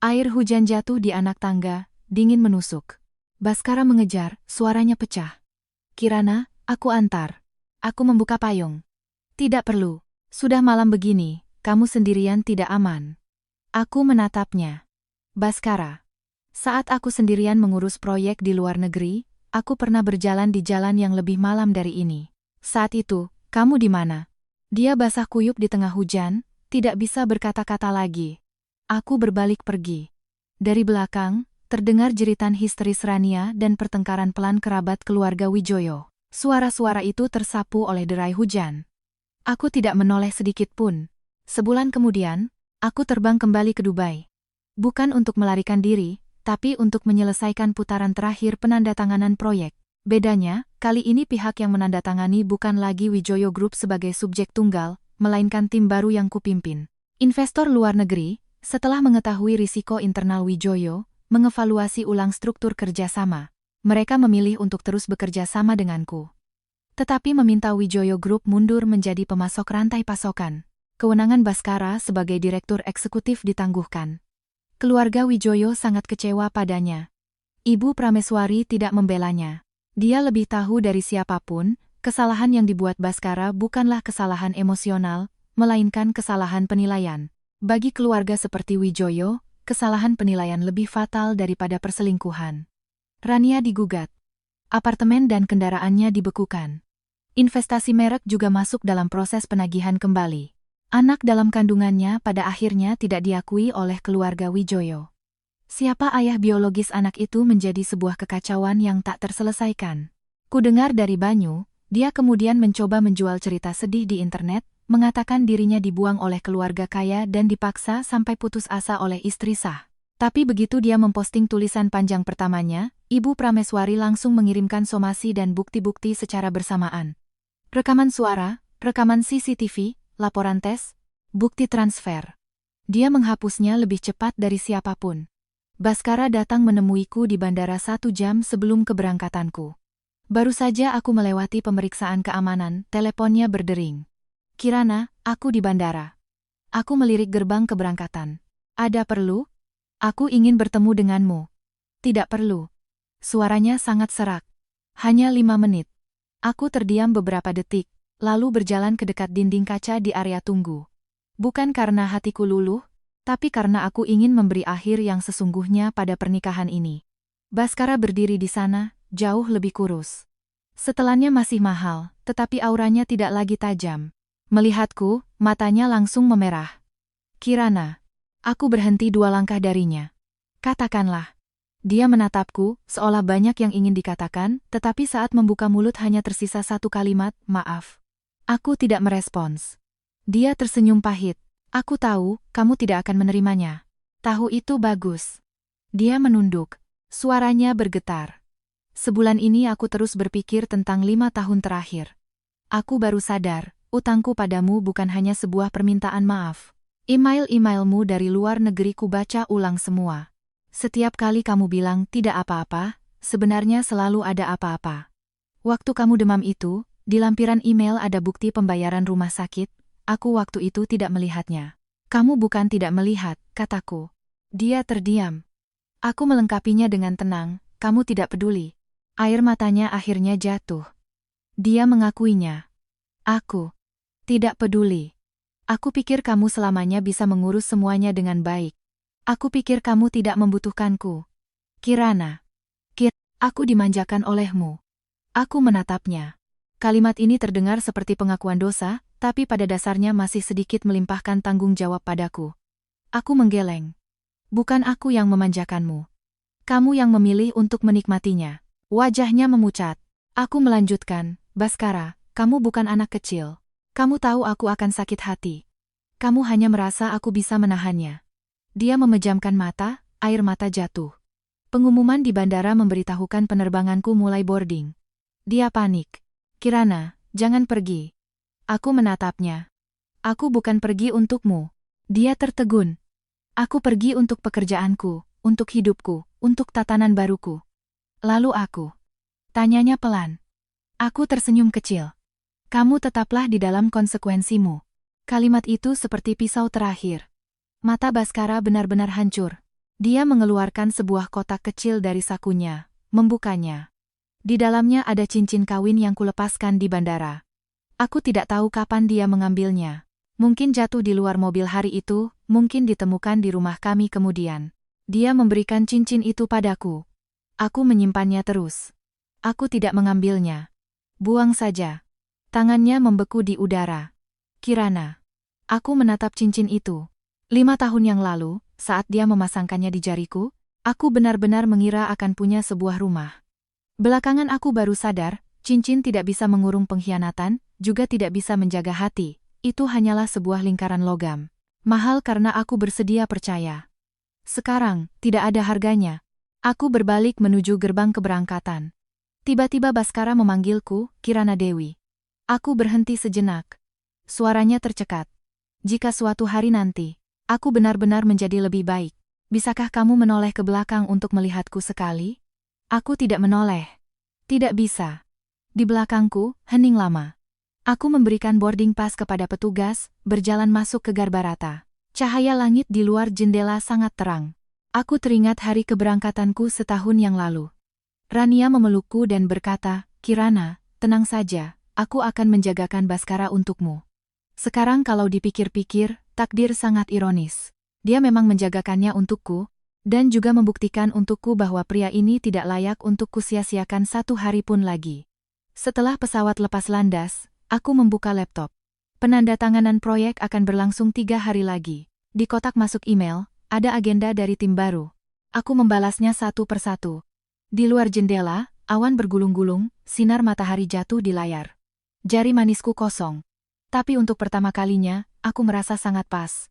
Air hujan jatuh di anak tangga, dingin menusuk. Baskara mengejar, suaranya pecah. Kirana, aku antar. Aku membuka payung. Tidak perlu. Sudah malam begini, kamu sendirian tidak aman. Aku menatapnya. Baskara. Saat aku sendirian mengurus proyek di luar negeri, aku pernah berjalan di jalan yang lebih malam dari ini. Saat itu, kamu di mana? Dia basah kuyup di tengah hujan, tidak bisa berkata-kata lagi. Aku berbalik pergi. Dari belakang, terdengar jeritan histeris Rania dan pertengkaran pelan kerabat keluarga Wijoyo. Suara-suara itu tersapu oleh derai hujan. Aku tidak menoleh sedikit pun. Sebulan kemudian, aku terbang kembali ke Dubai. Bukan untuk melarikan diri, tapi untuk menyelesaikan putaran terakhir penandatanganan proyek. Bedanya, kali ini pihak yang menandatangani bukan lagi Wijoyo Group sebagai subjek tunggal, melainkan tim baru yang kupimpin. Investor luar negeri, setelah mengetahui risiko internal Wijoyo, mengevaluasi ulang struktur kerjasama. Mereka memilih untuk terus bekerja sama denganku. Tetapi meminta Wijoyo Group mundur menjadi pemasok rantai pasokan. Kewenangan Baskara sebagai direktur eksekutif ditangguhkan. Keluarga Wijoyo sangat kecewa padanya. Ibu Prameswari tidak membelanya. Dia lebih tahu dari siapapun, kesalahan yang dibuat Baskara bukanlah kesalahan emosional, melainkan kesalahan penilaian. Bagi keluarga seperti Wijoyo, kesalahan penilaian lebih fatal daripada perselingkuhan. Rania digugat. Apartemen dan kendaraannya dibekukan. Investasi merek juga masuk dalam proses penagihan kembali. Anak dalam kandungannya pada akhirnya tidak diakui oleh keluarga Wijoyo. Siapa ayah biologis anak itu menjadi sebuah kekacauan yang tak terselesaikan. Kudengar dari Banyu, dia kemudian mencoba menjual cerita sedih di internet, mengatakan dirinya dibuang oleh keluarga kaya dan dipaksa sampai putus asa oleh istri sah. Tapi begitu dia memposting tulisan panjang pertamanya, Ibu Prameswari langsung mengirimkan somasi dan bukti-bukti secara bersamaan. Rekaman suara, rekaman CCTV, laporan tes, bukti transfer. Dia menghapusnya lebih cepat dari siapapun. Baskara datang menemuiku di bandara 1 jam sebelum keberangkatanku. Baru saja aku melewati pemeriksaan keamanan, teleponnya berdering. Kirana, aku di bandara. Aku melirik gerbang keberangkatan. Ada perlu? Aku ingin bertemu denganmu. Tidak perlu. Suaranya sangat serak. Hanya 5 menit. Aku terdiam beberapa detik, lalu berjalan ke dekat dinding kaca di area tunggu. Bukan karena hatiku luluh, tapi karena aku ingin memberi akhir yang sesungguhnya pada pernikahan ini. Baskara berdiri di sana, jauh lebih kurus. Setelannya masih mahal, tetapi auranya tidak lagi tajam. Melihatku, matanya langsung memerah. Kirana. Aku berhenti 2 langkah darinya. Katakanlah. Dia menatapku, seolah banyak yang ingin dikatakan, tetapi saat membuka mulut hanya tersisa 1 kalimat, maaf. Aku tidak merespons. Dia tersenyum pahit. Aku tahu, kamu tidak akan menerimanya. Tahu itu bagus. Dia menunduk. Suaranya bergetar. Sebulan ini aku terus berpikir tentang 5 tahun terakhir. Aku baru sadar, utangku padamu bukan hanya sebuah permintaan maaf. Email-emailmu dari luar negeri kubaca ulang semua. Setiap kali kamu bilang tidak apa-apa, sebenarnya selalu ada apa-apa. Waktu kamu demam itu, di lampiran email ada bukti pembayaran rumah sakit, aku waktu itu tidak melihatnya. Kamu bukan tidak melihat, kataku. Dia terdiam. Aku melengkapinya dengan tenang, kamu tidak peduli. Air matanya akhirnya jatuh. Dia mengakuinya. Aku tidak peduli. Aku pikir kamu selamanya bisa mengurus semuanya dengan baik. Aku pikir kamu tidak membutuhkanku. Kirana. Aku dimanjakan olehmu. Aku menatapnya. Kalimat ini terdengar seperti pengakuan dosa, tapi pada dasarnya masih sedikit melimpahkan tanggung jawab padaku. Aku menggeleng. Bukan aku yang memanjakanmu. Kamu yang memilih untuk menikmatinya. Wajahnya memucat. Aku melanjutkan, Baskara, kamu bukan anak kecil. Kamu tahu aku akan sakit hati. Kamu hanya merasa aku bisa menahannya. Dia memejamkan mata, air mata jatuh. Pengumuman di bandara memberitahukan penerbanganku mulai boarding. Dia panik. Kirana, jangan pergi. Aku menatapnya. Aku bukan pergi untukmu. Dia tertegun. Aku pergi untuk pekerjaanku, untuk hidupku, untuk tatanan baruku. Lalu aku tanyanya pelan. Aku tersenyum kecil. Kamu tetaplah di dalam konsekuensimu. Kalimat itu seperti pisau terakhir. Mata Baskara benar-benar hancur. Dia mengeluarkan sebuah kotak kecil dari sakunya, membukanya. Di dalamnya ada cincin kawin yang kulepaskan di bandara. Aku tidak tahu kapan dia mengambilnya. Mungkin jatuh di luar mobil hari itu, mungkin ditemukan di rumah kami kemudian. Dia memberikan cincin itu padaku. Aku menyimpannya terus. Aku tidak mengambilnya. Buang saja. Tangannya membeku di udara. Kirana. Aku menatap cincin itu. 5 tahun yang lalu, saat dia memasangkannya di jariku, aku benar-benar mengira akan punya sebuah rumah. Belakangan aku baru sadar, cincin tidak bisa mengurung pengkhianatan, juga tidak bisa menjaga hati. Itu hanyalah sebuah lingkaran logam. Mahal karena aku bersedia percaya. Sekarang, tidak ada harganya. Aku berbalik menuju gerbang keberangkatan. Tiba-tiba Baskara memanggilku, Kirana Dewi. Aku berhenti sejenak. Suaranya tercekat. Jika suatu hari nanti, aku benar-benar menjadi lebih baik, bisakah kamu menoleh ke belakang untuk melihatku sekali? Aku tidak menoleh. Tidak bisa. Di belakangku, hening lama. Aku memberikan boarding pass kepada petugas, berjalan masuk ke Garbarata. Cahaya langit di luar jendela sangat terang. Aku teringat hari keberangkatanku setahun yang lalu. Rania memelukku dan berkata, Kirana, tenang saja, aku akan menjagakan Baskara untukmu. Sekarang kalau dipikir-pikir, takdir sangat ironis. Dia memang menjagakannya untukku, dan juga membuktikan untukku bahwa pria ini tidak layak untuk kusia-siakan satu hari pun lagi. Setelah pesawat lepas landas, aku membuka laptop. Penandatanganan proyek akan berlangsung 3 hari lagi. Di kotak masuk email, ada agenda dari tim baru. Aku membalasnya satu persatu. Di luar jendela, awan bergulung-gulung, sinar matahari jatuh di layar. Jari manisku kosong. Tapi untuk pertama kalinya, aku merasa sangat pas.